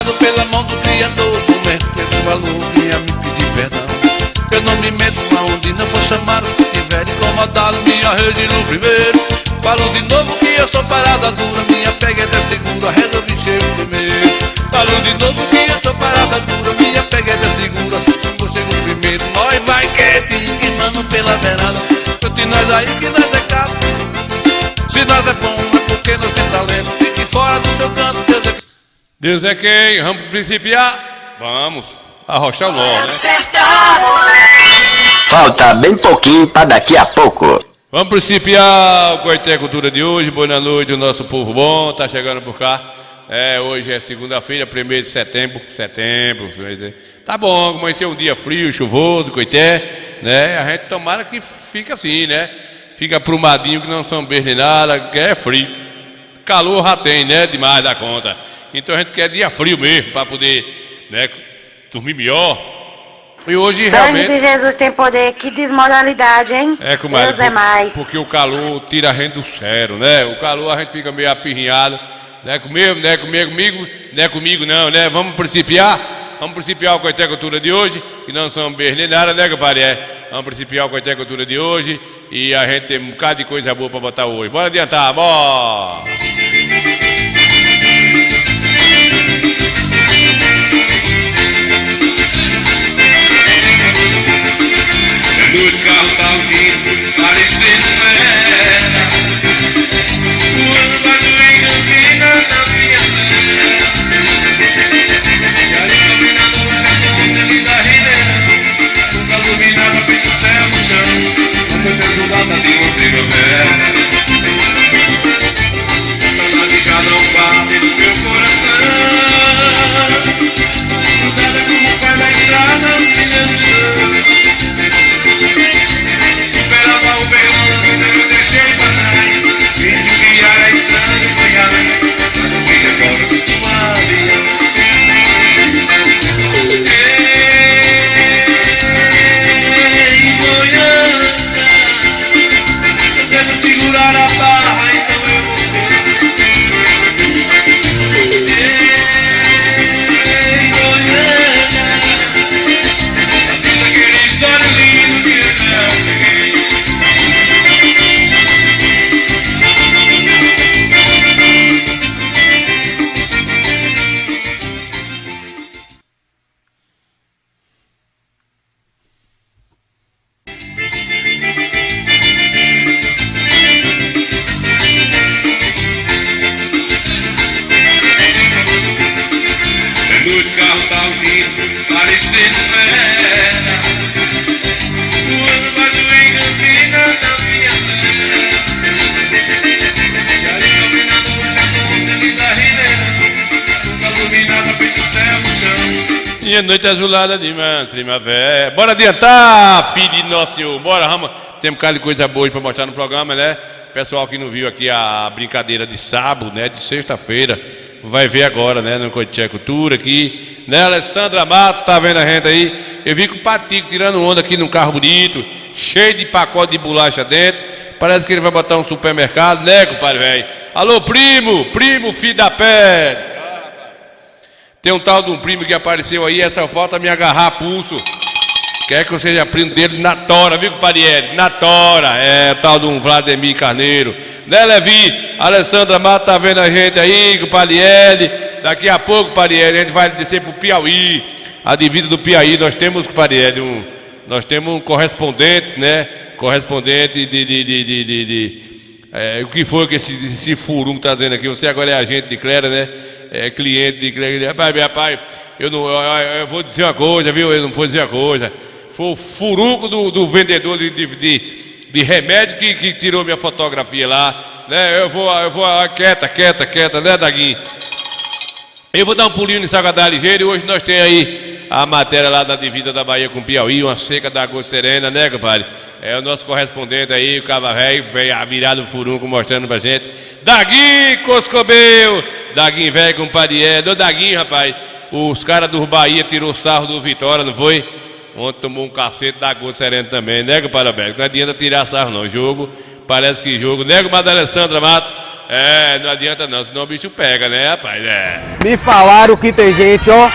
chamado pela mão do Criador. Não esse valor, venha me pedir perdão. Eu não me meto aonde não for chamado. Se tiver incomodado, minha rede no primeiro. Falo de novo que eu sou parada dura, minha pegada é segura, resolvi cheio primeiro. Falo de novo que eu sou parada dura, minha pegada é segura, eu chego primeiro. Nós vai quietinho, que mano pela beirada. Cante nós aí que nós é caro. Se nós é bom, é porque nós tem talento. Fique fora do seu canto, Deus é quem. Deus é quem? Vamos principiar? Vamos arrochar o nó, né? Falta bem pouquinho para daqui a pouco. Vamos principiar o Coité Cultura de hoje. Boa noite, o nosso povo bom, tá chegando por cá. Hoje é segunda-feira, 1º de setembro. Tá bom, amanheceu um dia frio, chuvoso, Coité, né? A gente tomara que fica assim, né? Fica aprumadinho, que não são beijo nem nada, que é frio. Calor já tem, né? Demais da conta. Então a gente quer dia frio mesmo, para poder, né, dormir melhor. E hoje realmente... Sangue de Jesus tem poder, que desmoralidade, hein? Comadre, Deus é mais. porque o calor tira a gente do sério, né? O calor a gente fica meio apirrinhado. Não é comigo, não é comigo, não é comigo não, né? Vamos principiar? Vamos principiar o Coité Cultura de hoje, que não são beijo nem nada, né, compadre? Vamos principiar o Coité Cultura de hoje e a gente tem um bocado de coisa boa para botar hoje. Bora adiantar, bora! Os carros tá vindo, parecendo era. O barulho ilumina na minha terra. E a iluminadora era doce, linda ribeirão. Nunca iluminava bem o céu no chão, quando eu jogava de uma primavera. A saudade já não bate no meu coração. Nada como faz na estrada, filha no chão. Esperava o verão, eu deixei pra trás. Vim desviar a estranho, foi além. Mas não fui embora do avião. Ei, Goiânia, eu quero segurar a barra, então eu vou ver. Ei, Goiânia, diz aquele história lindo que eu já peguei. Nos carros tá vindo, parecendo era. O barulho ilumina na minha terra. E a iluminadora era doce, linda ribeirão. Nunca iluminava bem o céu no chão. E a noite azulada de primavera. Bora adiantar, filho de Nosso Senhor. Bora, vamos. Tem um bocado de coisa boa para mostrar no programa, né? Pessoal que não viu aqui a brincadeira de sábado, né? De sexta-feira, vai ver agora, né? No Coité Cultura aqui, né? Alessandra Matos, tá vendo a gente aí? Eu vi com o Patico tirando onda aqui num carro bonito, cheio de pacote de bolacha dentro. Parece que ele vai botar um supermercado, né, compadre velho? Alô, primo, filho da pé. Tem um tal de um primo que apareceu aí, essa falta me agarrar a pulso. Quer que eu seja primo dele na tora, viu, compadre? Na tora, o tal de um Vladimir Carneiro. Né, Levi? Alessandra Mato tá vendo a gente aí, compadre. Daqui a pouco, compadre, a gente vai descer pro Piauí. A divisa do Piauí, nós temos, compadre, nós temos um correspondente, né? Correspondente o que foi que esse furunco tá dizendo aqui? Você agora é agente de Cléria, né? É cliente de Cléria. Rapaz, eu vou dizer uma coisa, viu? Eu não vou dizer uma coisa. Foi o furunco do vendedor de remédio que tirou minha fotografia lá, né? Eu vou quieta, né, Daguinho? Eu vou dar um pulinho no Sagadá ligeiro e hoje nós temos aí a matéria lá da divisa da Bahia com Piauí, uma seca da água serena, né, compadre? É o nosso correspondente aí, o Caba Velho, veio virado o furunco mostrando pra gente. Daguinho, Coscobeu! Daguinho velho, compadre, do Daguinho, rapaz. Os caras do Bahia tirou sarro do Vitória, não foi? Ontem tomou um cacete da Gol Sereno também, né, compadre Alberto? Não adianta tirar sarro não, parece que jogo, né, compadre Alessandra Matos? Não adianta não, senão o bicho pega, né, rapaz? Me falaram que tem gente, ó,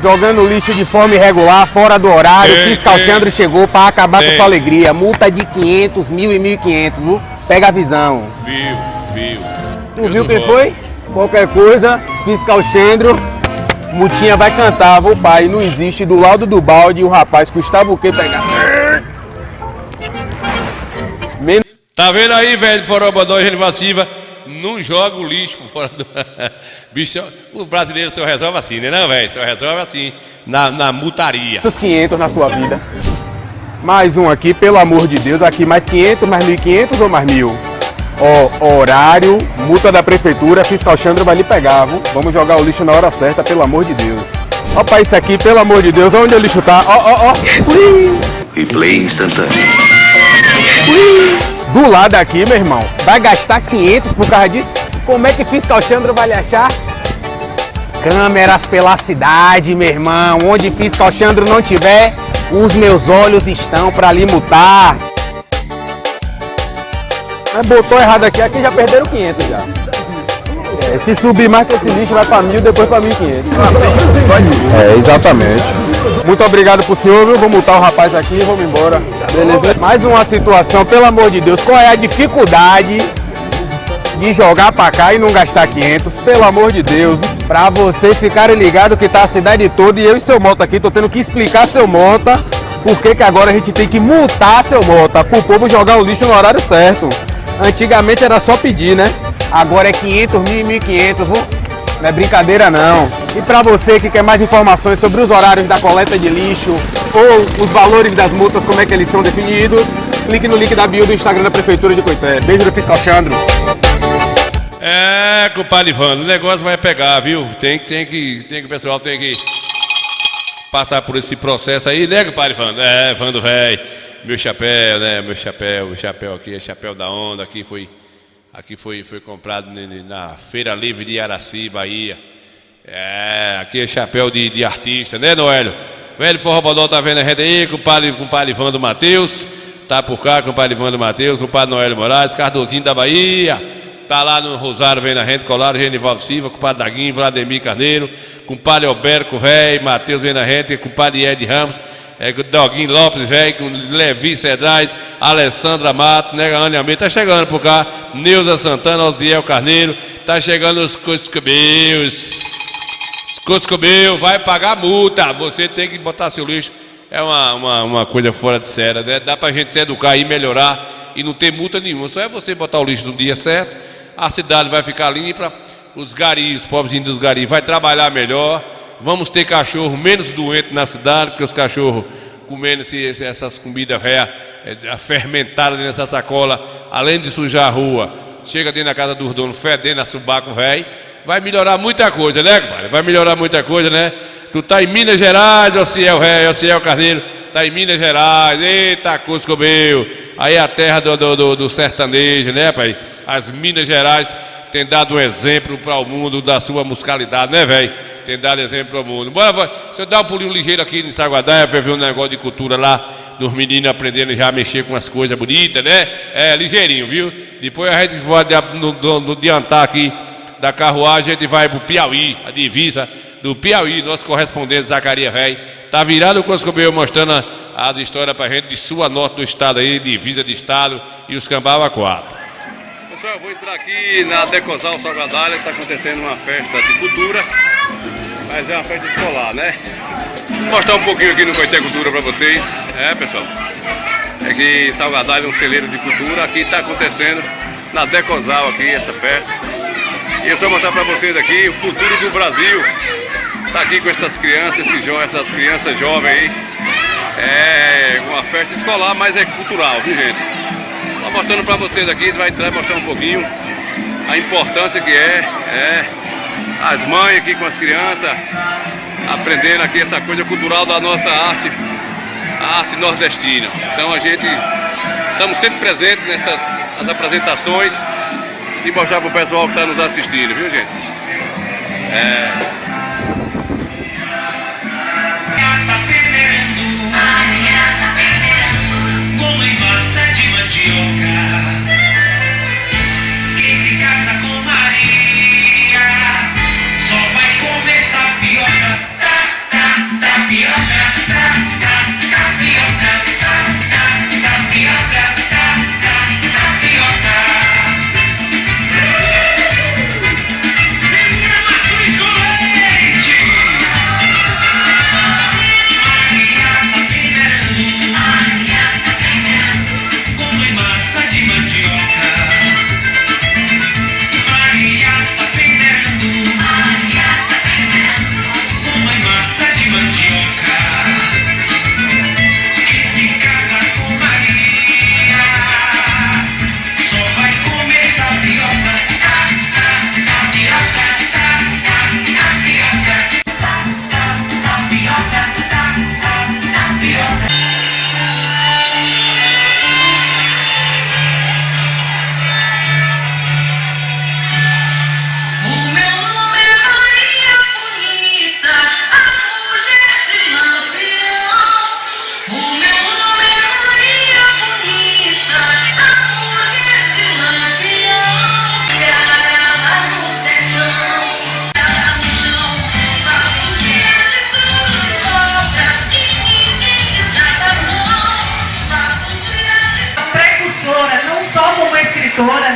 jogando lixo de forma irregular, fora do horário. O fiscal Xandro chegou pra acabar com sua alegria. Multa de 500, 1.000 e 1.500, viu? Pega a visão. Viu. Tu viu quem foi? Qualquer coisa, fiscal Xandro, multinha vai cantar, vô pai. Não existe do lado do balde o rapaz custava o quê pegar? Tá vendo aí, velho, forobodó e invasiva? Não joga o lixo fora do... Bicho, os brasileiros só resolvem assim, né, não, velho? Só resolve assim, na mutaria. Os 500 na sua vida. Mais um aqui, pelo amor de Deus. Aqui mais 500, mais 1.500 ou mais 1.000? Ó, horário, multa da prefeitura, fiscal Xandro vai lhe pegar, viu? Vamos jogar o lixo na hora certa, pelo amor de Deus. Ó pra isso aqui, pelo amor de Deus, onde o lixo tá? Ó. Replay instantâneo. Do lado aqui, meu irmão, vai gastar 500 por causa disso? Como é que fiscal Xandro vai lhe achar? Câmeras pela cidade, meu irmão. Onde fiscal Xandro não tiver, os meus olhos estão pra lhe multar. Mas botou errado aqui já perderam 500 já. Se subir mais que esse lixo vai pra 1.000, depois pra 1.500. Exatamente. Muito obrigado pro senhor, viu? Vou multar o rapaz aqui e vamos embora. Beleza? Mais uma situação, pelo amor de Deus. Qual é a dificuldade de jogar pra cá e não gastar 500? Pelo amor de Deus. Pra vocês ficarem ligados que tá a cidade toda e eu e seu Mota aqui, tô tendo que explicar seu Mota por que agora a gente tem que multar seu Mota pro povo jogar o lixo no horário certo. Antigamente era só pedir, né? Agora é 500, 1.000 e 1.500, viu? Não é brincadeira não. E pra você que quer mais informações sobre os horários da coleta de lixo ou os valores das multas, como é que eles são definidos, clique no link da bio do Instagram da Prefeitura de Coité. Beijo do fiscal Xandro. Compadre Vando, o negócio vai pegar, viu? O pessoal tem que passar por esse processo aí, né, compadre Vando? Vando, velho. Meu chapéu, né? O chapéu aqui é chapéu da onda, aqui foi comprado na Feira Livre de Araci, Bahia. Aqui é chapéu de artista, né, Noélio? Velho Forrobodó tá vendo a gente aí, compadre Vando Matheus, tá por cá, compadre Vando Matheus, compadre Noélio Moraes, Cardozinho da Bahia, tá lá no Rosário vendo a gente, Colado, Genivaldo Silva, compadre Daguinho, Vladimir Carneiro, compadre Alberto, velho, Matheus vendo a gente, compadre Ed Ramos, Doguinho Lopes, velho, com Levi Cedrais, Alessandra Mato, né, Ana Almeida, tá chegando por cá, Neuza Santana, Osiel Carneiro, tá chegando os Cuscubeus, vai pagar multa, você tem que botar seu lixo, é uma coisa fora de série, né, dá pra gente se educar e melhorar e não ter multa nenhuma, só é você botar o lixo no dia certo, a cidade vai ficar limpa, os garis, os pobrezinhos dos garis, vai trabalhar melhor. Vamos ter cachorro menos doente na cidade, porque os cachorros comendo essas comidas fermentadas dentro dessa sacola, além de sujar a rua, chega dentro da casa dos donos, fedendo a subaco, velho. Vai melhorar muita coisa, né, compadre? Vai melhorar muita coisa, né? Tu tá em Minas Gerais, Ociel Carneiro, tá em Minas Gerais, eita, Cusco meu. Aí a terra do sertanejo, né, pai? As Minas Gerais tem dado um exemplo para o mundo da sua musicalidade, né, velho? Tem dado exemplo para o mundo. Bora, se eu dar um pulinho ligeiro aqui em Saguadaia, vai ver um negócio de cultura lá, dos meninos aprendendo já a mexer com as coisas bonitas, né? Ligeirinho, viu? Depois a gente vai no adiantar aqui da carruagem, a gente vai pro Piauí, a divisa do Piauí, nosso correspondente Zacarias Rei. Tá virado o Coscobeu mostrando as histórias pra gente de sua norte do estado aí, divisa de estado e os Cambava 4. Pessoal, eu vou entrar aqui na Decosal Salgadalha, que está acontecendo uma festa de cultura, mas é uma festa escolar, né? Vou mostrar um pouquinho aqui no Coité Cultura para vocês. Pessoal, é que Salgadalha é um celeiro de cultura, aqui está acontecendo na Decosal aqui essa festa. E eu só mostrar para vocês aqui o futuro do Brasil. Tá aqui com essas crianças, essas crianças jovens aí. É uma festa escolar, mas é cultural, viu, gente? Tô mostrando para vocês aqui, vai entrar e mostrar um pouquinho a importância que é as mães aqui com as crianças, aprendendo aqui essa coisa cultural da nossa arte, a arte nordestina. Então a gente estamos sempre presentes nessas as apresentações e mostrar para o pessoal que está nos assistindo, viu, gente? Como em massa de mandioca, quem se casa com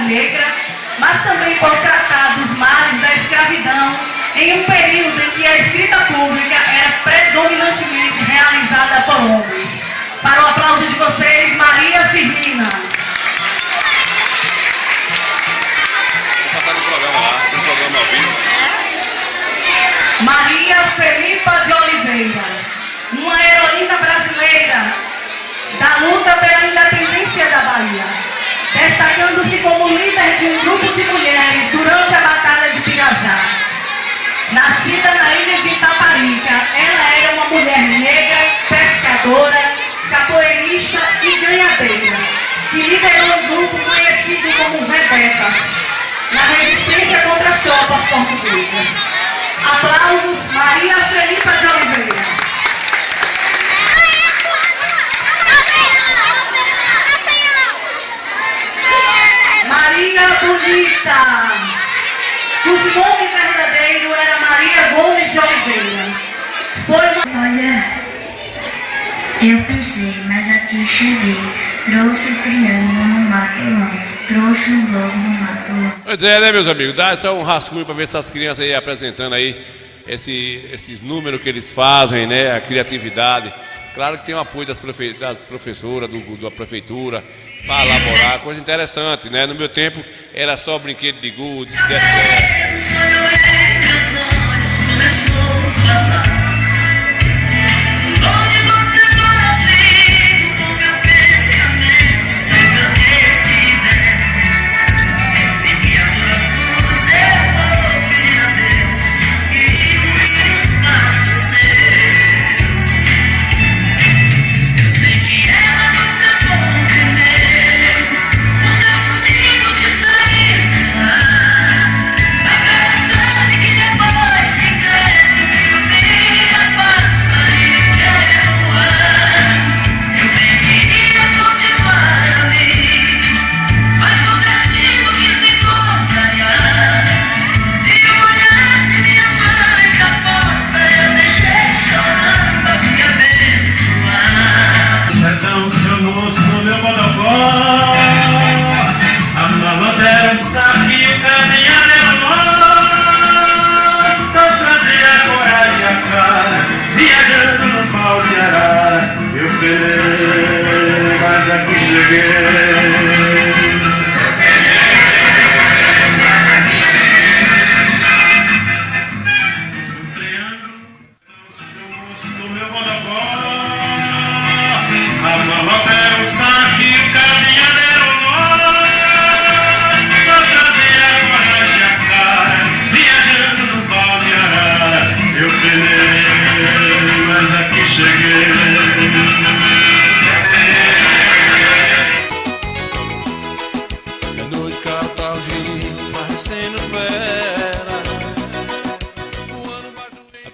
Negra, mas também por tratar dos males da escravidão em um período em que a escrita pública era predominantemente realizada por homens. Para o aplauso de vocês, Maria Firmina. Maria Felipa de Oliveira, uma heroína brasileira da luta pela independência da Bahia, destacando-se como líder de um grupo de mulheres durante a Batalha de Pirajá. Nascida na ilha de Itaparica, ela era uma mulher negra, pescadora, capoeirista e ganhadeira, que liderou um grupo conhecido como Vedetas, na resistência contra as tropas portuguesas. Aplausos, Maria Felipa de Oliveira. Maria Bonita, cujo nome verdadeiro era Maria Gomes de Oliveira. Olha, eu pensei, mas aqui cheguei. Trouxe o triângulo no matulão, trouxe o globo no matulão. Pois é, né, meus amigos? Dá só um rascunho para ver essas crianças aí apresentando aí esses números que eles fazem, né? A criatividade. Claro que tem o apoio das professoras, da prefeitura, para elaborar, coisa interessante, né? No meu tempo era só brinquedo de gude, se der certo.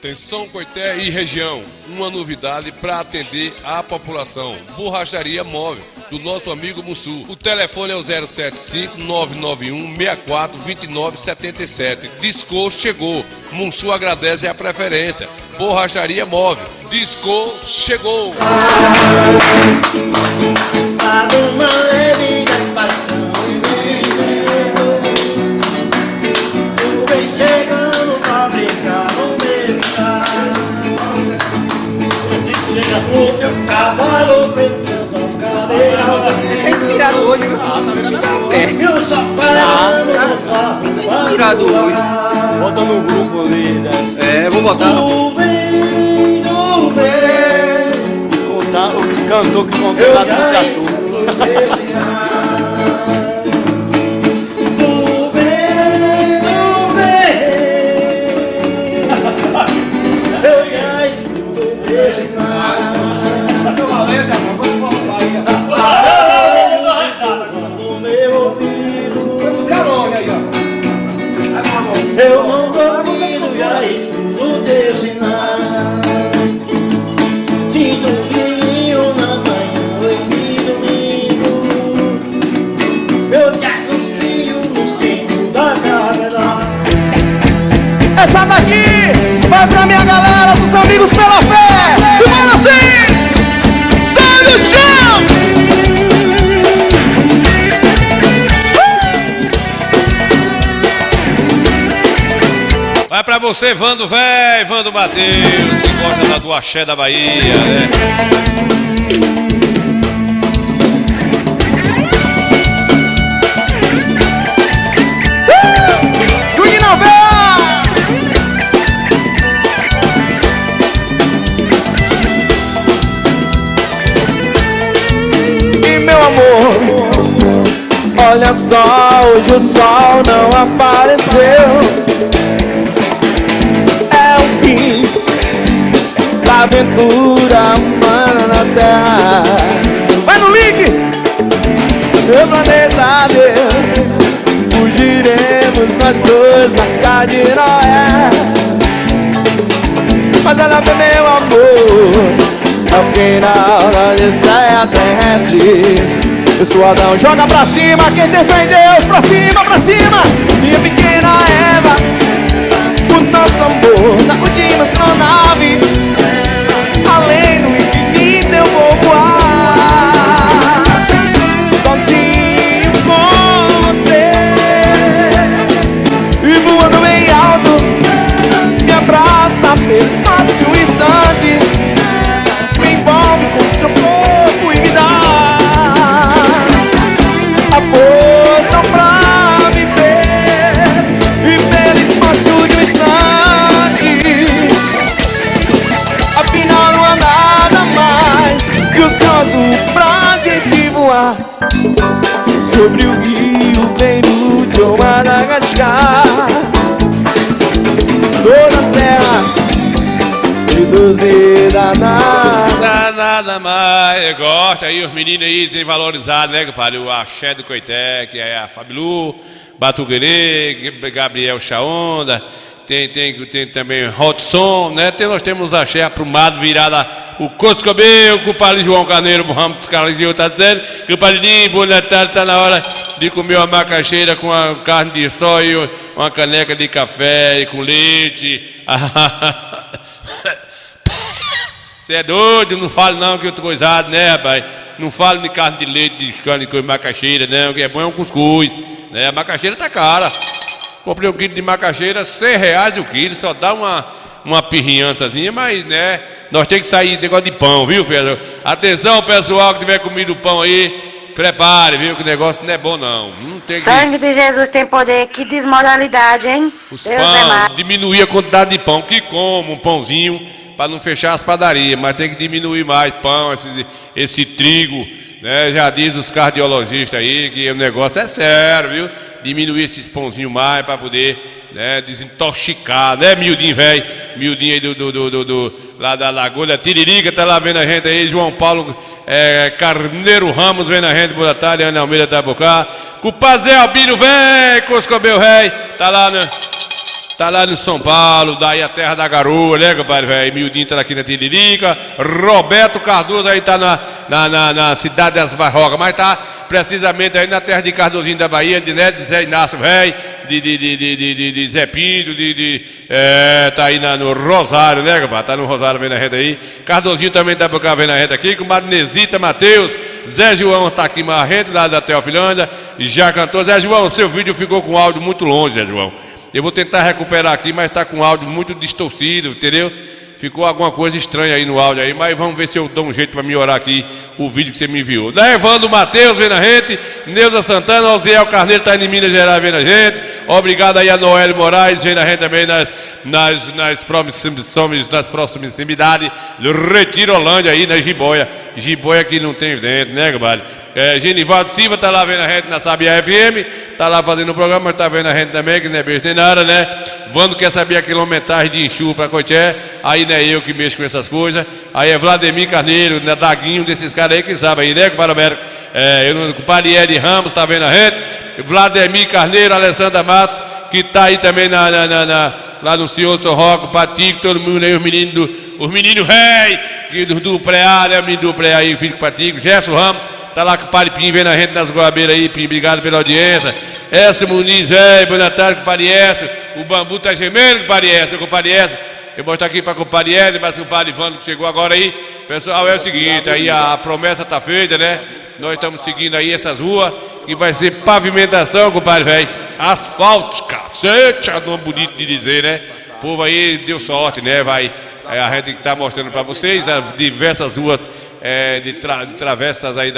Atenção, Coité e região, uma novidade para atender a população. Borracharia móvel do nosso amigo Mussu. O telefone é o 075-991-64-2977. Discou chegou. Mussu agradece a preferência. Borracharia Móvel. Disco chegou. Tá inspirado hoje, viu? Tá vendo na pé. Tá inspirado hoje. Bota no grupo ali, né? É, vou botar. O cantor que contou na Santiago. Eu não duvido, já escuto teu sinal. De domingo na manhã, noite de domingo, eu te anuncio no centro da catedral. Essa daqui vai pra minha galera dos amigos pela fé. Se manda assim, sai do chão. Vai pra você, Vando Véi, Vando Mateus, que gosta do axé da Bahia, né? Swing novela. E meu amor, olha só, hoje o sol não apareceu. Da aventura humana na Terra. Vai no link! Meu planeta Deus, fugiremos nós dois na casa de Noé. Mas olha bem, meu amor, ao final da Odisseia terrestre, eu sou Adão, joga pra cima, quem tem fé em Deus, pra cima, minha pequena Eva. O nosso amor na última astronave, além do infinito eu vou voar, sozinho com você. E voando bem alto, me abraça pelo espaço e o instante, me envolve com seu corpo e me dá a força pra viver. E pelo espaço de um instante, afinal não há nada mais que o céu pra gente voar sobre o rio Beirute ou Madagascar. Toda a terra de 12 danada. Nada mais, gosta aí, os meninos aí tem valorizado, né, compadre? O axé do Coité, que é a Fabilu, Batuguerê, Gabriel Chaonda, tem também Rodson, né? Nós temos o axé aprumado, virado o Coscobeu, com o padre João Carneiro, o Ramos dos Carlinhos, está dizendo que o padre Ninho, boa tarde, está na hora de comer uma macaxeira com a carne de soia, uma caneca de café e com leite. Você é doido, não fale não que eu tô coisado, né, rapaz? Não fale de carne de leite, de carne de macaxeira, não, o que é bom é um cuscuz, né? A macaxeira tá cara. Comprei um quilo de macaxeira, R$100 o quilo, só dá uma pirrinhançazinha, mas, né, nós temos que sair de negócio de pão, viu, Fernando? Atenção, pessoal que tiver comido pão aí, prepare, viu, que o negócio não é bom, não. Não tem Sangue de Jesus tem poder, que desmoralidade, hein? Os Deus pão, é mais. diminuir a quantidade de pão, que como um pãozinho, para não fechar as padarias, mas tem que diminuir mais pão, esse trigo, né? Já diz os cardiologistas aí que o negócio é sério, viu? Diminuir esses pãozinhos mais para poder, né, desintoxicar, né, Mildinho, velho? Mildinho aí lá da Lagoa da Tiririca, tá lá vendo a gente aí, João Paulo Carneiro Ramos vendo a gente, boa tarde, Ana Almeida tá por cá. Culpa Zé Albino, velho, Coscobeu, velho, tá lá no São Paulo, daí a terra da garoa, né, compadre, velho? Mildinho tá aqui na Tiririca. Roberto Cardoso aí tá na cidade das Barrocas, mas tá precisamente aí na terra de Cardozinho da Bahia, de Zé Inácio, velho. de Zé Pinto, tá aí no Rosário, né, compadre? Tá no Rosário vendo a reta aí. Cardozinho também tá por cá vendo a reta aqui. Compadre Nesita, Matheus, Zé João tá aqui na reta, lá da Teofilândia, já cantou. Zé João, seu vídeo ficou com áudio muito longe, Zé João. Eu vou tentar recuperar aqui, mas tá com áudio muito distorcido, entendeu? Ficou alguma coisa estranha aí no áudio aí, mas vamos ver se eu dou um jeito para melhorar aqui o vídeo que você me enviou. Evandro Matheus vendo a gente, Neuza Santana, Osiel Carneiro está em Minas Gerais vendo a gente. Obrigado aí a Noélio Moraes vendo a gente também nas proximidades do Retirolândia aí, na Jiboia. Jiboia que não tem vento, né, compadre? Genivaldo Silva tá lá vendo a gente na Sabia FM, tá lá fazendo o programa, mas tá vendo a gente também, que não é beijo nem nada, né? Vando quer saber a quilometragem de Enxu para Coité, aí não é eu que mexo com essas coisas, aí é Vladimir Carneiro, né, Daguinho, desses caras aí que sabem aí, né, compadre Américo? O compadre Ed Ramos tá vendo a gente, Vladimir Carneiro, Alessandra Matos, que tá aí também lá no Senhor Sorroco, Patico, todo mundo aí, os meninos rei, do pré-A, né, o menino do pré-A aí, filho do Patico, Gerson Ramos, tá lá com o Padre Pim vendo a gente nas goiabeiras aí, Pim, obrigado pela audiência. Essa Muniz, boa tarde, compadre Essa. O bambu tá gemendo, compadre Essa. Eu vou mostrar aqui para o compadre Essa, mas o compadre Ivano que chegou agora aí. Pessoal, é o seguinte, aí a promessa tá feita, né? Nós estamos seguindo aí essas ruas, que vai ser pavimentação, compadre, velho. Asfáltica. Certo, nome bonito de dizer, né? O povo aí deu sorte, né? A gente que tá mostrando para vocês as diversas ruas de travessas aí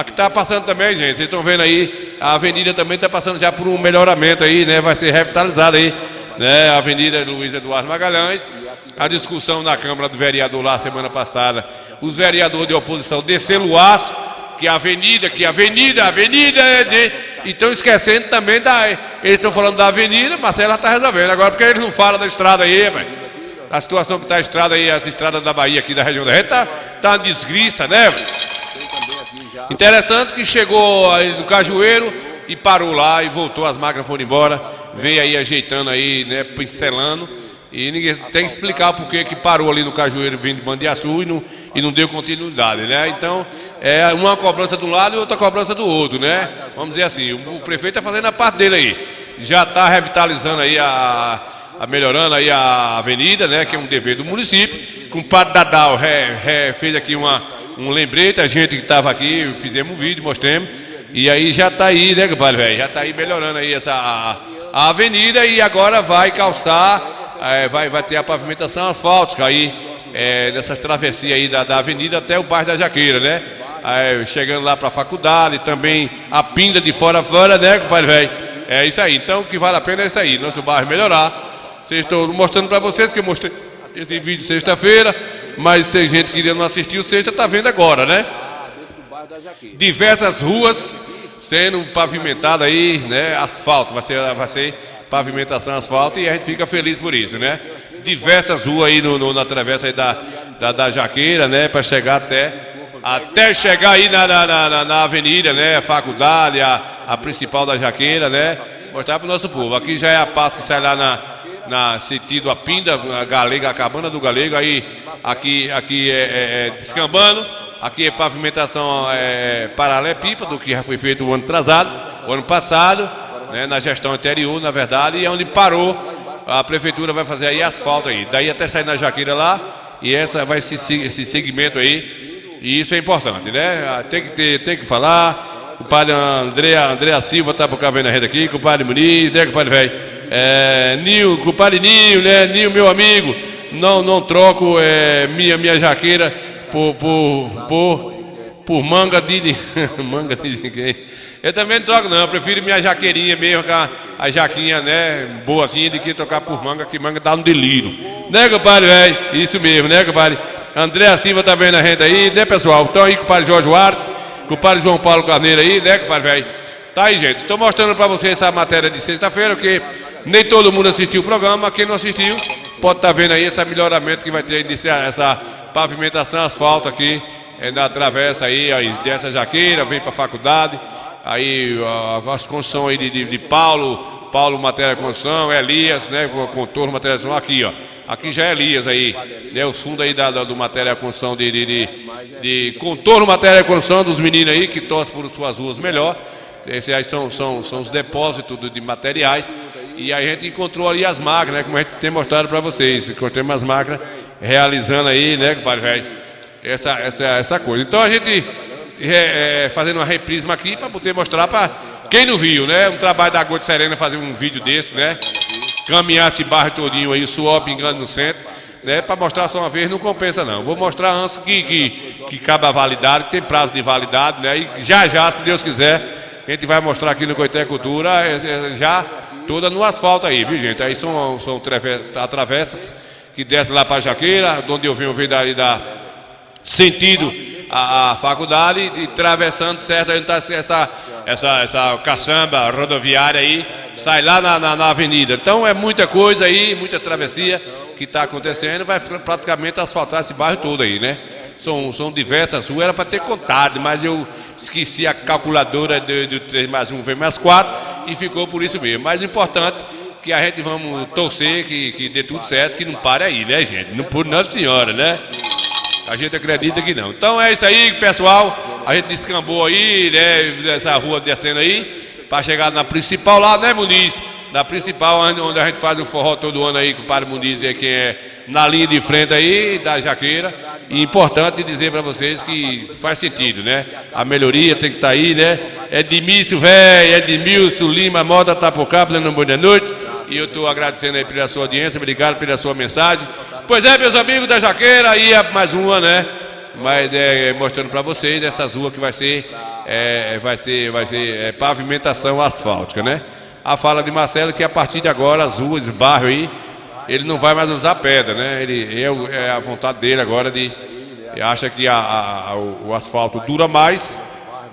que tá passando também, gente. Vocês estão vendo aí, a avenida também tá passando já por um melhoramento aí, né? Vai ser revitalizada aí, né? A avenida Luiz Eduardo Magalhães. A discussão na Câmara do Vereador lá semana passada, os vereadores de oposição desceram o aço, que a avenida é de... E estão esquecendo também eles estão falando da avenida, mas ela tá resolvendo. Agora, porque eles não falam da estrada aí, velho. A situação que está a estrada aí, as estradas da Bahia aqui da região da gente, tá uma desgraça, né? Interessante que chegou aí no Cajueiro e parou lá e voltou, as máquinas foram embora, veio aí ajeitando aí, né, pincelando, e ninguém tem que explicar por que parou ali no Cajueiro vindo de Mandiaçu e não deu continuidade, né? Então, é uma cobrança de um lado e outra cobrança do outro, né? Vamos dizer assim, o prefeito está fazendo a parte dele aí, já está revitalizando aí melhorando aí a avenida, né, que é um dever do município. Com o padre Dadal fez aqui um lembrete, a gente que estava aqui, fizemos um vídeo, mostramos, e aí já está aí, né, compadre, velho, já está aí melhorando aí a avenida, e agora vai calçar, vai ter a pavimentação asfáltica aí, nessa travessia aí da avenida até o bairro da Jaqueira, né, chegando lá para a faculdade, também a pinda de fora a fora, né, compadre, velho, é isso aí. Então o que vale a pena é isso aí, nosso bairro melhorar. Estou mostrando para vocês que eu mostrei esse vídeo sexta-feira, mas tem gente que não assistiu sexta, está vendo agora, né? Diversas ruas sendo pavimentadas aí, né? Asfalto, vai ser pavimentação asfalto, e a gente fica feliz por isso, né? Diversas ruas aí na travessa aí da Jaqueira, né? Para chegar até chegar aí na avenida, né? A faculdade, a principal da Jaqueira, né? Mostrar para o nosso povo. Aqui já é a parte que sai lá na sentido a Pinda, a Galega, a Cabana do Galego, aí aqui é descambando, aqui é pavimentação paralelepípedo, que já foi feito o ano passado, né, na gestão anterior, na verdade, e é onde parou, a prefeitura vai fazer aí asfalto aí, daí até sair na Jaqueira lá, e essa vai esse segmento aí, e isso é importante, né? Tem que falar. O padre André Silva tá por cá vendo a rede aqui, com o padre Muniz, né, com o padre velho. Com o padre Ninho, né? Ninho, meu amigo, não troco minha jaqueira por manga de manga de ninguém. Eu também não troco, não. Eu prefiro minha jaqueirinha mesmo, com a jaquinha, né, boazinha, de que trocar por manga, que manga dá um delírio. Né, compadre, velho? Isso mesmo, né, compadre? André Silva tá vendo a gente aí, né, pessoal? Então aí com o padre Jorge Artes, com o padre João Paulo Carneiro aí, né, compadre, velho? Tá aí, gente. Estou mostrando para vocês essa matéria de sexta-feira, que nem todo mundo assistiu o programa. Quem não assistiu pode estar vendo aí esse melhoramento que vai ter essa pavimentação asfalto aqui na travessa aí dessa Jaqueira, vem para a faculdade. Aí as construções aí de Paulo Matéria Construção, Elias, né, contorno Matéria Construção, aqui, ó. Aqui já é Elias aí, né, os fundos aí do Matéria Construção, de contorno Matéria Construção dos meninos aí, que torcem por suas ruas melhor. Esses aí são os depósitos de materiais. E a gente encontrou ali as máquinas, né, como a gente tem mostrado para vocês. Encontramos as máquinas realizando aí, né, compadre velho, essa coisa. Então a gente fazendo uma reprisma aqui para poder mostrar para quem não viu, né? Um trabalho da Gota Serena fazer um vídeo desse, né? Caminhar esse bairro todinho aí, o suor pingando no centro, né? Para mostrar só uma vez não compensa não. Vou mostrar antes que cabe a validade, que tem prazo de validade, né? E já, se Deus quiser, a gente vai mostrar aqui no Coité Cultura já toda no asfalto aí, viu gente? Aí são travessas que descem lá para Jaqueira, onde eu venho dali da sentido a faculdade, e atravessando, certo? Aí tá essa caçamba rodoviária aí, sai lá na avenida. Então é muita coisa aí, muita travessia que está acontecendo, vai praticamente asfaltar esse bairro todo aí, né? São diversas ruas, era para ter contado, mas eu esqueci a calculadora do 3 mais 1 mais 4 e ficou por isso mesmo. Mas o importante é que a gente vamos torcer que dê tudo certo, que não pare aí, né, gente? Não por Nossa Senhora, né? A gente acredita que não. Então é isso aí, pessoal. A gente descambou aí, né, essa rua descendo aí, para chegar na principal lá, né, Muniz? Na principal, onde a gente faz o forró todo ano aí, com o Padre Muniz, quem é na linha de frente aí, da Jaqueira. E importante dizer para vocês que faz sentido, né? A melhoria tem que estar aí, né? Edmício, velho, Edmilson, Lima, Mota, Tapocaba, dando uma boa noite. E eu estou agradecendo aí pela sua audiência, obrigado pela sua mensagem. Pois é, meus amigos da Jaqueira, aí é mais uma, né? Mas mostrando para vocês essas ruas que vai ser pavimentação asfáltica, né? A fala de Marcelo que a partir de agora as ruas, os bairros aí, ele não vai mais usar pedra, né? É a vontade dele agora de acha que o asfalto dura mais,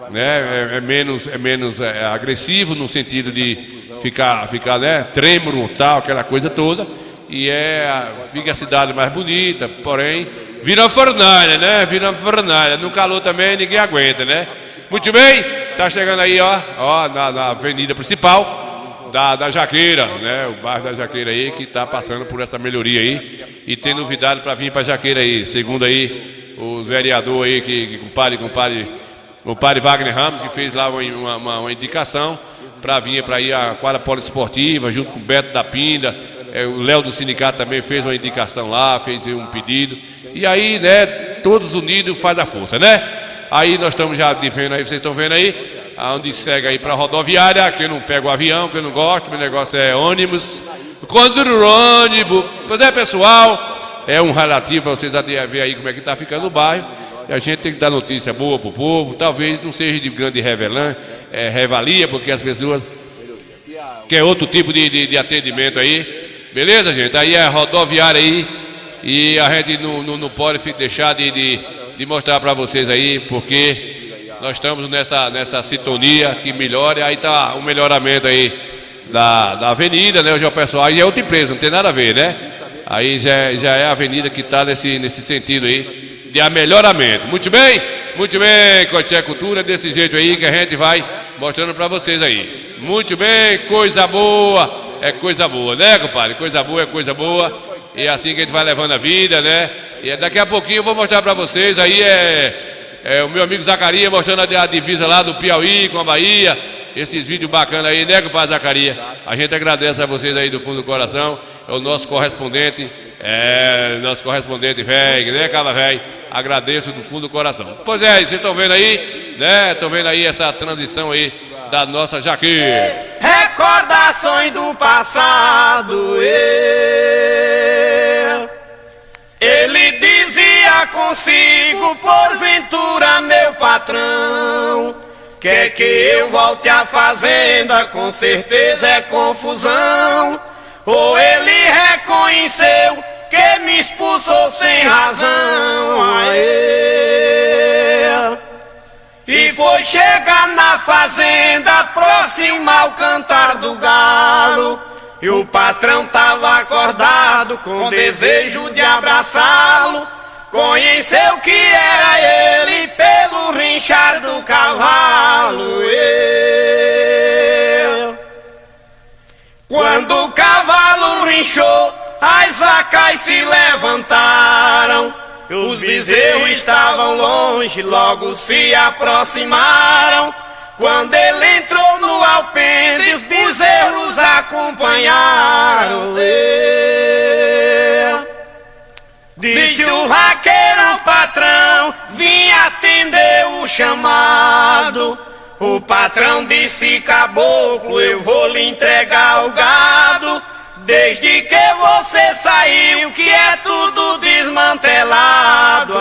né? É menos agressivo no sentido de ficar né? Trêmulo, tal, aquela coisa toda. E fica a cidade mais bonita, porém vira uma fornalha, né? Vira uma fornalha. No calor também ninguém aguenta, né? Muito bem, tá chegando aí, ó na avenida principal da Jaqueira, né? O bairro da Jaqueira aí, que tá passando por essa melhoria aí. E tem novidade para vir para Jaqueira aí. Segundo aí, os vereadores aí, o padre Wagner Ramos, que fez lá uma indicação para vir para ir a quadra poliesportiva, junto com o Beto da Pinda. O Léo do sindicato também fez uma indicação lá, fez um pedido. E aí, né, todos unidos faz a força, né? Aí nós estamos já vendo aí, vocês estão vendo aí, onde segue aí para a rodoviária, que eu não pego o avião, que eu não gosto, meu negócio é ônibus. Quando o ônibus, pois é, pessoal, é um relativo para vocês ver aí como é que está ficando o bairro. E a gente tem que dar notícia boa para o povo, talvez não seja de grande revalia, porque as pessoas querem outro tipo de atendimento aí. Beleza, gente? Aí é a rodoviária aí e a gente não pode deixar de mostrar para vocês aí, porque nós estamos nessa sintonia que melhora. Aí tá o melhoramento aí da avenida, né? Hoje é o pessoal, aí é outra empresa, não tem nada a ver, né? Aí já é a avenida que está nesse sentido aí de melhoramento. Muito bem, Coité Cultura, desse jeito aí que a gente vai mostrando para vocês aí. Muito bem, coisa boa. É coisa boa, né, compadre? Coisa boa é coisa boa. E é assim que a gente vai levando a vida, né? E daqui a pouquinho eu vou mostrar para vocês. Aí o meu amigo Zacarias mostrando a divisa lá do Piauí com a Bahia. Esses vídeos bacanas aí, né, compadre Zacarias? A gente agradece a vocês aí do fundo do coração. É o nosso correspondente. Velho, né, cara, velho? Agradeço do fundo do coração. Pois é, vocês estão vendo aí, né? Estão vendo aí essa transição aí da nossa Jaqueira. Recordações do passado. Ele dizia consigo, porventura, meu patrão, quer que eu volte à fazenda, com certeza é confusão. Ou ele reconheceu que me expulsou sem razão. E foi chegar na fazenda, próximo ao cantar do galo, e o patrão tava acordado com desejo de abraçá-lo. Conheceu que era ele pelo rinchar do cavalo. Quando o cavalo rinchou, as vacas se levantaram. Os bezerros estavam longe, logo se aproximaram. Quando ele entrou no alpendre, os bezerros acompanharam. Disse o vaqueirão patrão, vim atender o chamado. O patrão disse, caboclo, eu vou lhe entregar o gado. Desde que você saiu, que é tudo desmantelado.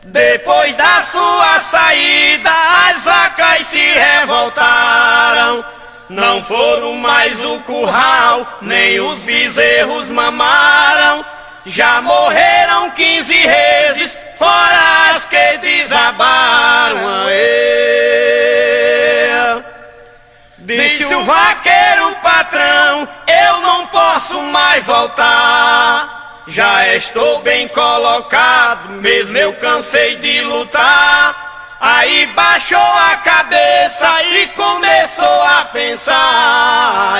Depois da sua saída, as vacas se revoltaram. Não foram mais o curral, nem os bezerros mamaram. Já morreram 15 reses, fora as que desabaram. Disse o vaqueiro patrão, eu não posso mais voltar. Já estou bem colocado, mesmo eu cansei de lutar. Aí baixou a cabeça e começou a pensar.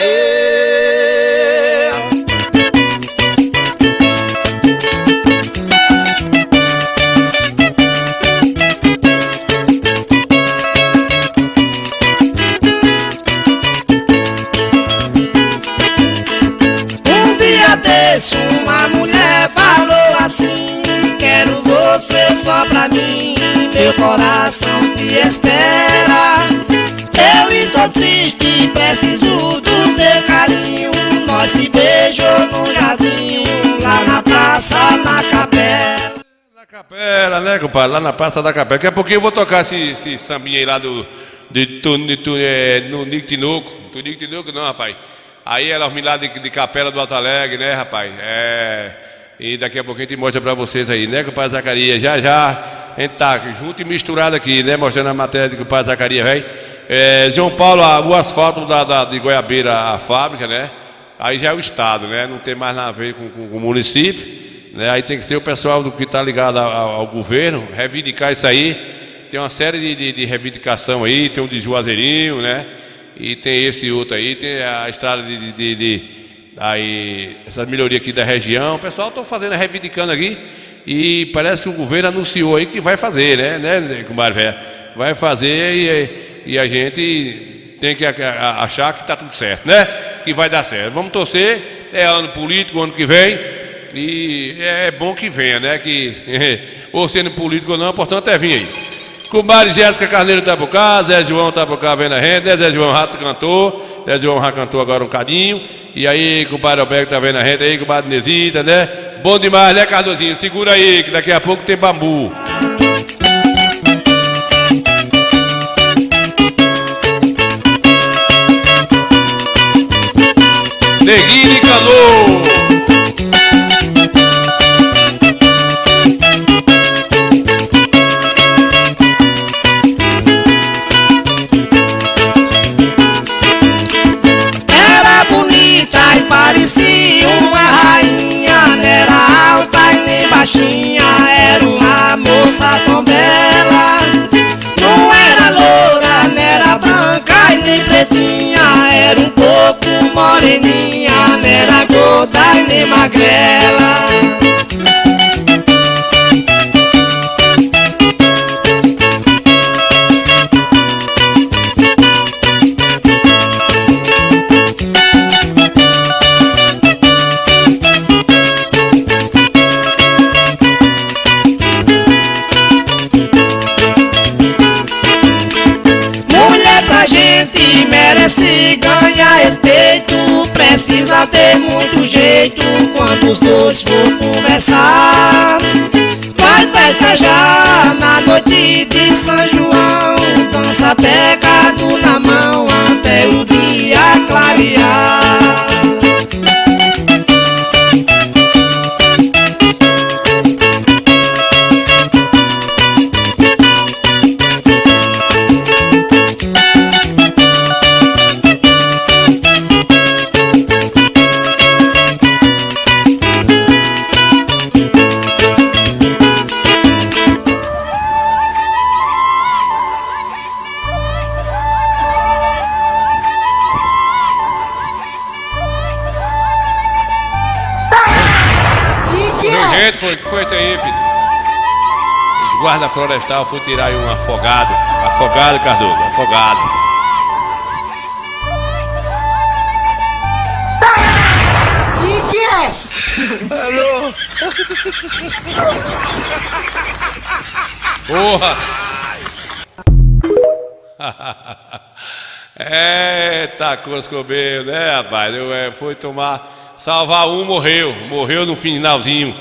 Uma mulher falou assim: quero você só pra mim, meu coração te espera. Eu estou triste, preciso do teu carinho. Nós se beijou no jardim, lá na praça, na capela. Na capela, né, compadre? Lá na praça da capela. Daqui a pouquinho eu vou tocar esse sambinha aí lá no Nictinuco. Nictinuco não, rapaz. Aí ela me lá de Capela do Alto Alegre, né, rapaz? E daqui a pouquinho a gente mostra pra vocês aí, né, compadre Zacarias? Já a gente tá junto e misturado aqui, né, mostrando a matéria do compadre Zacarias, velho. João Paulo, o asfalto de Goiabeira, a fábrica, né? Aí já é o estado, né? Não tem mais nada a ver com o município, né? Aí tem que ser o pessoal do que tá ligado ao governo, reivindicar isso aí. Tem uma série de reivindicação aí, tem o de Juazeirinho, né? E tem esse outro aí, tem a estrada aí, essa melhoria aqui da região. O pessoal está fazendo, reivindicando aqui. E parece que o governo anunciou aí que vai fazer, né, compadre? Vai fazer e a gente tem que achar que está tudo certo, né? Que vai dar certo. Vamos torcer, é ano político, ano que vem. E é bom que venha, né? Que, ou sendo político ou não, portanto é vir aí. Comadre Jéssica Carneiro tá por cá, Zé João tá por cá vendo a gente, né? Zé João Rato cantou, Zé João já cantou agora um cadinho. E aí, compadre Alberto tá vendo a gente aí, compadre Nesita, né? Bom demais, né, Cardozinho? Segura aí, que daqui a pouco tem bambu. Neguinho de Canoa. Parecia uma rainha, não era alta e nem baixinha, era uma moça tão bela. Não era loura, não era branca e nem pretinha, era um pouco moreninha, não era gorda e nem magrela. Merece ganhar respeito, precisa ter muito jeito quando os dois for conversar. Vai festejar na noite de São João, dança pegado na mão até o dia clarear. Foi isso aí, filho. guarda florestal foi tirar aí um afogado. Afogado, Cardoso, afogado. E que é? Alô? Porra! Eita, Coscobeiro, né, rapaz? Foi tomar, salvar um, morreu no finalzinho.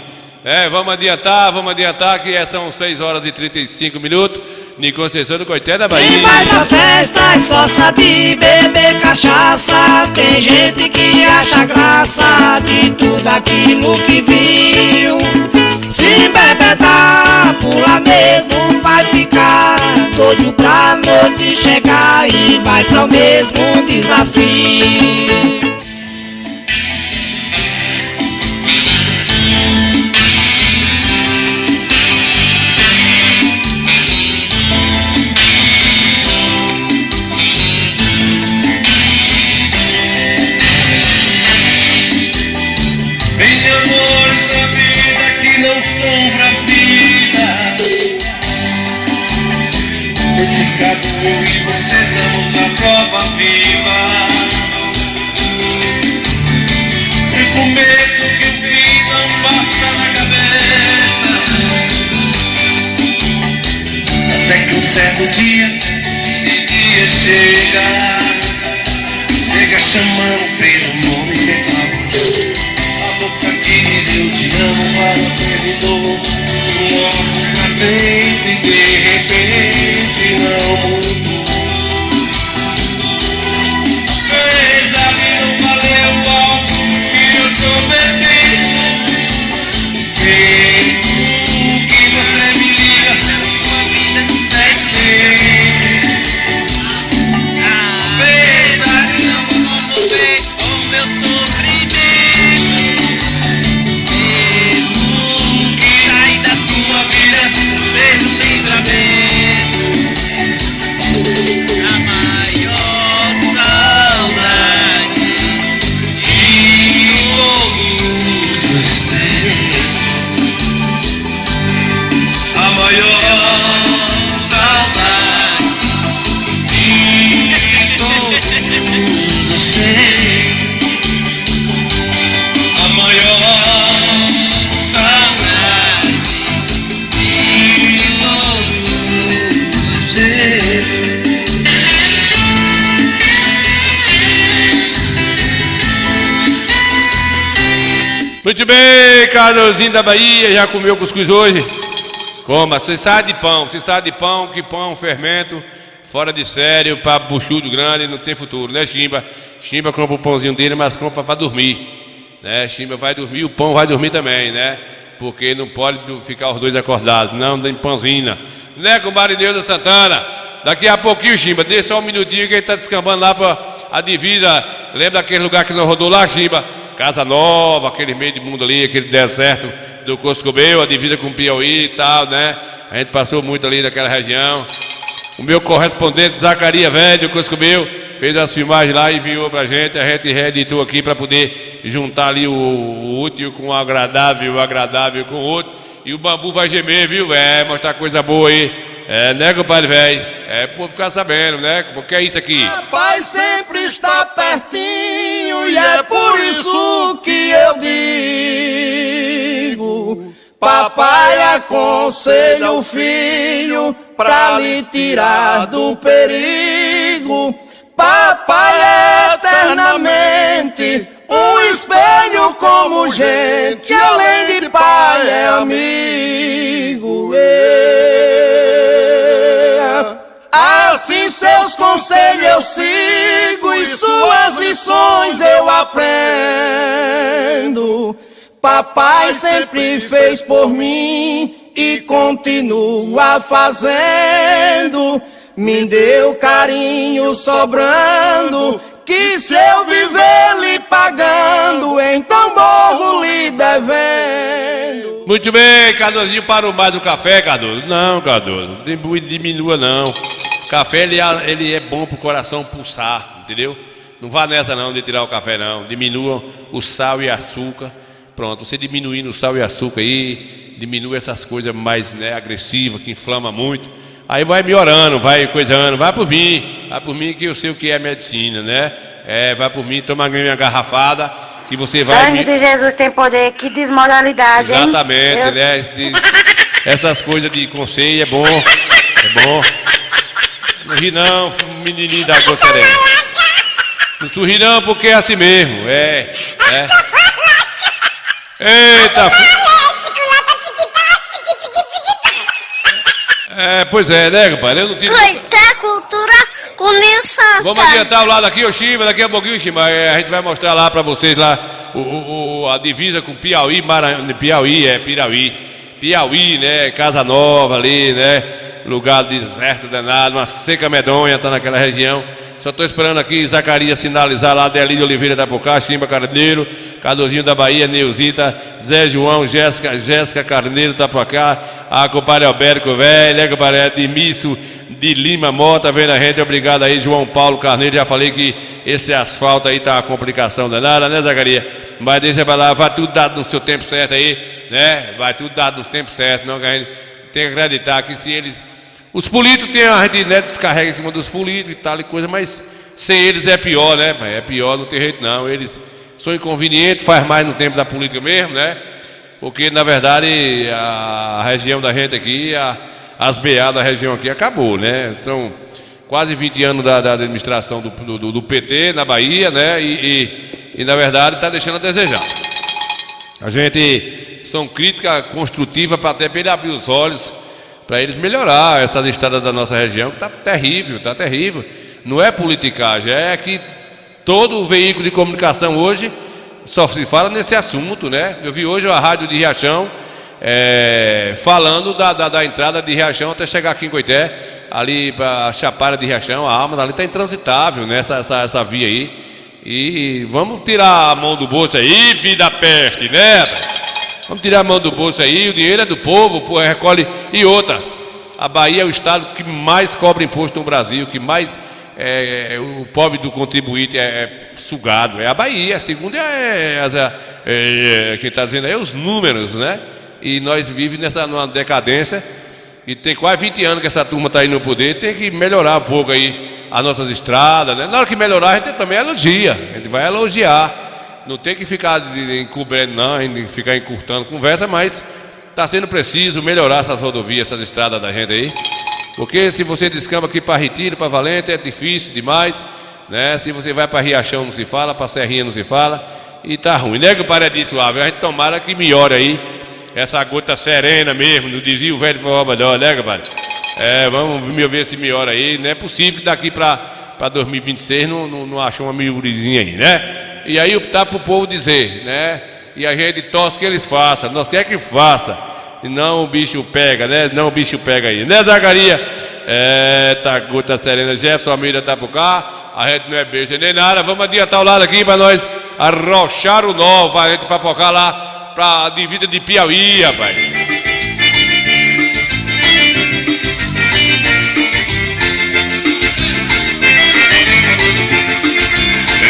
Vamos adiantar que são 6 horas e 35 minutos. Em Conceição do Coité da Bahia. Quem vai pra festa e só sabe beber cachaça. Tem gente que acha graça de tudo aquilo que viu. Se bebetar, pula mesmo, vai ficar doido pra noite chegar e vai pro mesmo desafio. Eu e você somos a prova viva. O começo que eu vi não passa na cabeça. Até que um certo dia, esse dia chega chamando pelo nome sem palavras. A boca que diz eu te amo para terminou. Logo pra frente de repente não mudou. Verdade não valeu algo que eu prometi. Mesmo que você me liga, sua vida segue. A verdade não vai comover o meu sofrimento. Mesmo que saia da sua vida, seja um livramento. A maior saudade de todos tem. A maior saudade de todos tem. A maior saudade de todos tem. Muito bem, Carlosinho da Bahia, já comeu cuscuz hoje? Coma, você sabe de pão, que pão é um fermento fora de sério, para buchudo grande, não tem futuro, né, Chimba? Chimba compra o pãozinho dele, mas compra para dormir, né? Chimba vai dormir, o pão vai dormir também, né? Porque não pode ficar os dois acordados, não tem pãozinha, né, com Marineuza Santana? Daqui a pouquinho, Chimba, deixa só um minutinho que ele tá descambando lá para a divisa. Lembra daquele lugar que nós rodou lá, Chimba? Casa Nova, aquele meio de mundo ali, aquele deserto do Coscobeiro, a divisa com o Piauí e tal, né? A gente passou muito ali naquela região. O meu correspondente, Zacaria Velho, do Coscobeiro, fez as filmagens lá e enviou pra gente. A gente reeditou aqui para poder juntar ali o útil com o agradável com o outro. E o bambu vai gemer, viu? Mostrar coisa boa aí. Né, compadre velho? Pro povo ficar sabendo, né? Porque é isso aqui. Papai sempre está pertinho e é por isso que eu digo: papai aconselha o filho pra lhe tirar do perigo. Papai é eternamente um espelho como gente, além de pai é amigo. Assim seus conselhos eu sigo e suas lições eu aprendo. Papai sempre fez por mim e continua fazendo. Me deu carinho sobrando, que se eu viver lhe pagando, então morro lhe devendo. Muito bem, Cardozinho, parou mais o café, Cardoso? Não, Cardoso, não diminua não. Café, ele é bom pro coração pulsar, entendeu? Não vá nessa não, de tirar o café não. Diminua o sal e açúcar. Pronto, você diminuindo o sal e açúcar aí, diminua essas coisas mais, né, agressivas, que inflama muito. Aí vai melhorando, vai coisando, vai por mim que eu sei o que é medicina, né? Vai por mim, toma minha garrafada, que você vai... Sangue de Jesus tem poder, que desmoralidade, hein? Exatamente, né? Essas coisas de conselho é bom. Não ri não, menininho da Água Serena. Não sorri não, porque é assim mesmo, Eita! Pois é, né, rapaz? Eu não tiro... Coité, cultura, começa. Vamos adiantar o lado aqui, Oxima, daqui a pouquinho, Oxima, a gente vai mostrar lá pra vocês lá a divisa com Piauí, Piauí, né, Casa Nova ali, né, lugar deserto danado, uma seca medonha, tá naquela região. Só estou esperando aqui Zacarias sinalizar lá, Delírio Oliveira da Pocá, Chimba Carneiro, Cardozinho da Bahia, Neuzita, Zé João, Jéssica Carneiro tá pra cá, a compadre Alberto Velho, né, compadre Edmício de Lima Mota, vendo a gente, obrigado aí, João Paulo Carneiro, já falei que esse asfalto aí tá uma complicação danada, né, Zacarias? Mas deixa pra lá, vai tudo dado no seu tempo certo aí, né, vai tudo dado no tempo certo, não, que a gente tem que acreditar que se eles... Os políticos tem a gente, né, descarrega em cima dos políticos e tal e coisa, mas sem eles é pior, né? É pior, não tem jeito não. Eles são inconvenientes, faz mais no tempo da política mesmo, né? Porque na verdade a região da gente aqui, as BA da região aqui acabou, né? São quase 20 anos da administração do PT na Bahia, né? E na verdade está deixando a desejar. A gente são críticas construtivas para até ele abrir os olhos, para eles melhorar essas estradas da nossa região, que está terrível. Não é politicagem, é que todo veículo de comunicação hoje só se fala nesse assunto, né? Eu vi hoje a rádio de Riachão falando da entrada de Riachão até chegar aqui em Coité, ali para a Chapada de Riachão, a Alma, ali está intransitável, né? Essa via aí. E vamos tirar a mão do bolso aí, filho da peste, né? Vamos tirar a mão do bolso aí, o dinheiro é do povo, o povo recolhe. E outra, a Bahia é o estado que mais cobra imposto no Brasil, que mais o pobre do contribuinte é sugado. É a Bahia, a segunda quem está dizendo aí é os números, né? E nós vivemos numa decadência, e tem quase 20 anos que essa turma está aí no poder, tem que melhorar um pouco aí as nossas estradas, né? Na hora que melhorar, a gente também elogia, a gente vai elogiar. Não tem que ficar encobrindo, não, ficar encurtando conversa, mas está sendo preciso melhorar essas rodovias, essas estradas da gente aí. Porque se você descamba aqui para Retiro, para Valente, é difícil demais, né? Se você vai para Riachão não se fala, para Serrinha não se fala, e tá ruim, né? Que parece suave. A gente tomara que melhore aí essa gota serena mesmo, não dizia o velho forró melhor, né, compadre? Vamos ver se melhora aí. Não é possível que daqui para 2026 não achou uma melhorizinha aí, né? E aí optar para o povo dizer, né? E a gente torce que eles façam, nós queremos que faça. E não o bicho pega, né? Não o bicho pega aí, né, Zacarias? Tá gota serena, Jefferson Almeida tá por cá. A gente não é beijo nem nada. Vamos adiantar o lado aqui para nós arrochar o nó, para a gente papocar lá para a divisa de Piauí, rapaz.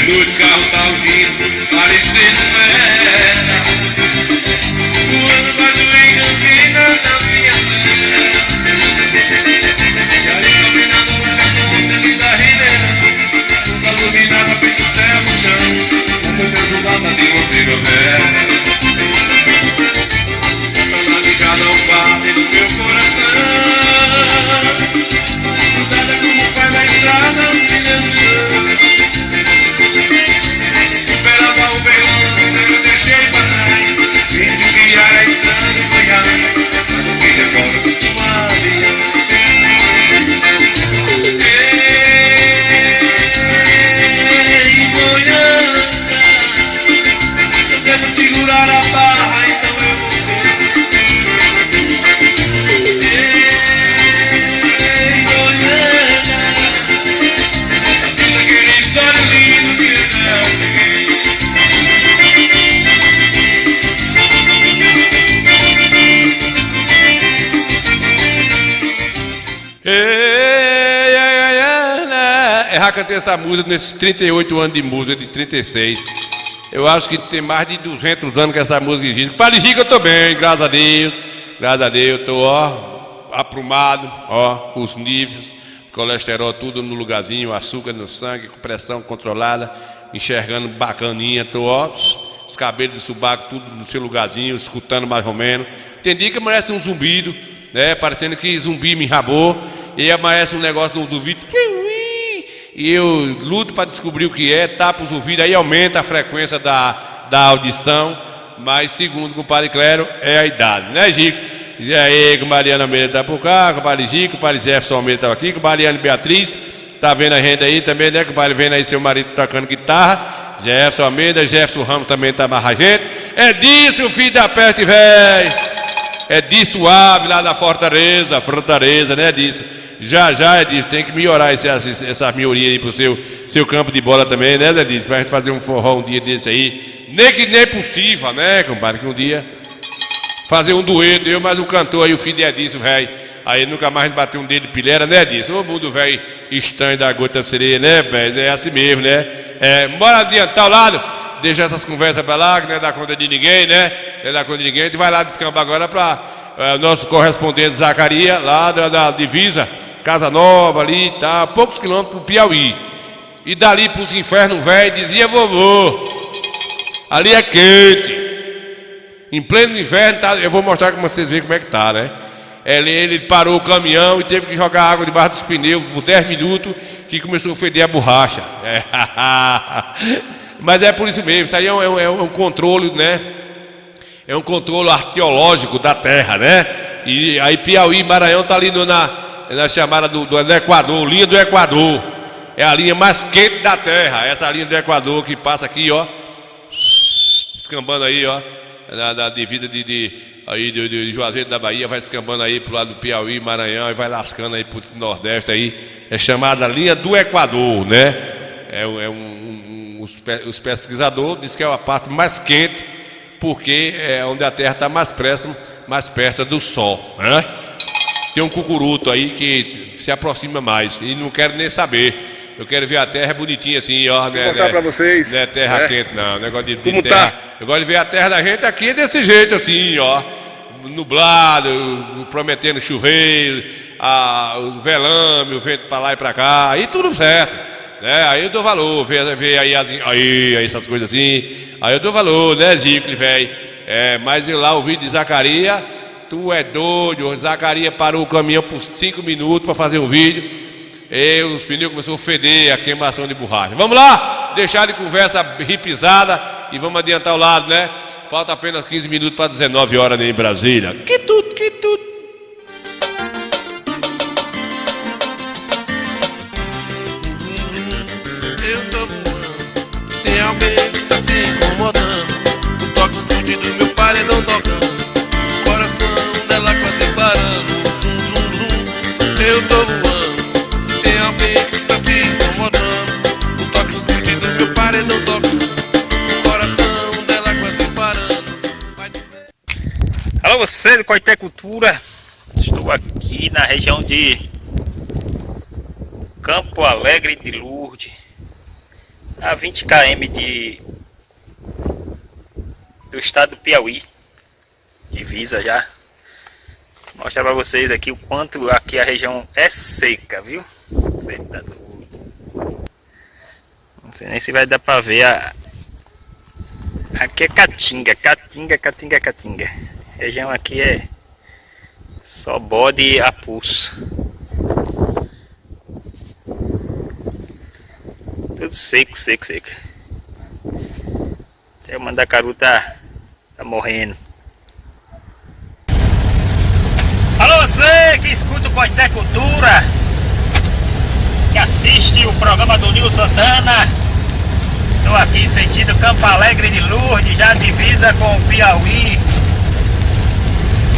O carro tá ouvindo, parecendo era. Voando mais bem campina na minha terra. E ali caminhando na costa linda ribeira, nunca iluminava feito céu no chão, como Deus ajudava de uma primavera. Essa navegada não bate no meu coração, mudada como faz na estrada, filha do chão. Já cantei essa música nesses 38 anos de música, de 36. Eu acho que tem mais de 200 anos que essa música existe. Para Giga eu tô bem, graças a Deus. graças a Deus, eu tô, ó, aprumado, ó, os níveis, colesterol tudo no lugarzinho, açúcar no sangue, com pressão controlada, enxergando bacaninha, tô, ó, os cabelos de subaco tudo no seu lugarzinho, escutando mais ou menos. Tem dia que amanhece um zumbido, né, parecendo que zumbi me enrabou, e amanhece um negócio nos ouvidos, e eu luto para descobrir o que é, tapo os ouvidos, aí aumenta a frequência da audição, mas segundo o compadre Clério, é a idade, né, Gico? E aí, com Mariana Almeida tá por cá, com o compadre Gico, com o compadre Jefferson Almeida tá aqui, com a Mariana Beatriz, tá vendo a gente aí também, né, compadre, vendo aí seu marido tocando guitarra, Jefferson Almeida, Jefferson Ramos também tá mais a gente, é disso, filho da peste, velho, é disso suave lá na Fortaleza, né, disso. Já é disso, tem que melhorar essa melhoria aí pro seu campo de bola também, né, Zé Disso? Pra gente fazer um forró um dia desse aí. Nem que nem possível, né, compadre? Que um dia fazer um dueto, eu mais um cantor aí, o filho de Edilson, velho. Aí nunca mais bateu um dedo de pilera, né, Edilson? O mundo velho estranho da gota sereia, né, velho? É assim mesmo, né? Bora adiantar o lado, deixa essas conversas pra lá, que não é dar conta de ninguém, né? Não é dar conta de ninguém. A gente vai lá descambar agora pra nosso correspondente Zacarias, lá da divisa. Casa Nova ali, tá, poucos quilômetros pro Piauí. E dali pros infernos, velho, dizia vovô. Ali é quente. Em pleno inverno, tá, eu vou mostrar para vocês verem como é que tá, né? Ele parou o caminhão e teve que jogar água debaixo dos pneus por 10 minutos, que começou a feder a borracha. Mas é por isso mesmo, isso aí é um controle, né? É um controle arqueológico da terra, né? E aí Piauí, Maranhão tá ali na chamada do Equador, linha do Equador. É a linha mais quente da terra, essa linha do Equador que passa aqui, ó, descambando aí, ó, da divisa de Juazeiro da Bahia, vai descambando aí pro lado do Piauí, Maranhão, e vai lascando aí pro Nordeste aí. É chamada linha do Equador, né? Os pesquisadores dizem que é a parte mais quente, porque é onde a terra está mais perto do Sol, né? Tem um cucuruto aí que se aproxima mais e não quero nem saber. Eu quero ver a terra bonitinha assim, ó. Vou mostrar pra vocês. Não é terra quente, não. Negócio de como terra. tá? Eu gosto de ver a terra da gente aqui desse jeito assim, ó. Nublado, prometendo chuveiro, o velame, o vento pra lá e pra cá. Aí tudo certo. Né? Aí eu dou valor. Ver aí essas coisas assim. Aí eu dou valor, né, Gicle, velho? Mas eu lá ouvi de Zacarias. Tu é doido, o Zacarias parou o caminhão por 5 minutos para fazer um vídeo. E os pneus começaram a feder, a queimação de borracha. Vamos lá, deixar de conversa ripisada e vamos adiantar o lado, né? Falta apenas 15 minutos para 19 horas em Brasília. Que tudo. Eu tô voando, tem alguém que está se incomodando. O toque escondido do meu paredão tocando. Dela quase parando, zum, zum, zum. Eu tô voando, tem alguém que tá se incomodando. O toque escondido do meu paredão tocando. O coração dela quase parando. Alô, você do Coité Cultura. Estou aqui na região de Campo Alegre de Lourdes, a 20 km do estado do Piauí, divisa já. Vou mostrar pra vocês aqui o quanto aqui a região é seca, viu? Você tá doido. Não sei nem se vai dar pra ver aqui é Caatinga. A região aqui é só bode a pulso. Tudo seco. Até o mandacaru tá morrendo. Alô, você que escuta o Coité Cultura, que assiste o programa do Nil Santana. Estou aqui sentido Campo Alegre de Lourdes, já divisa com o Piauí.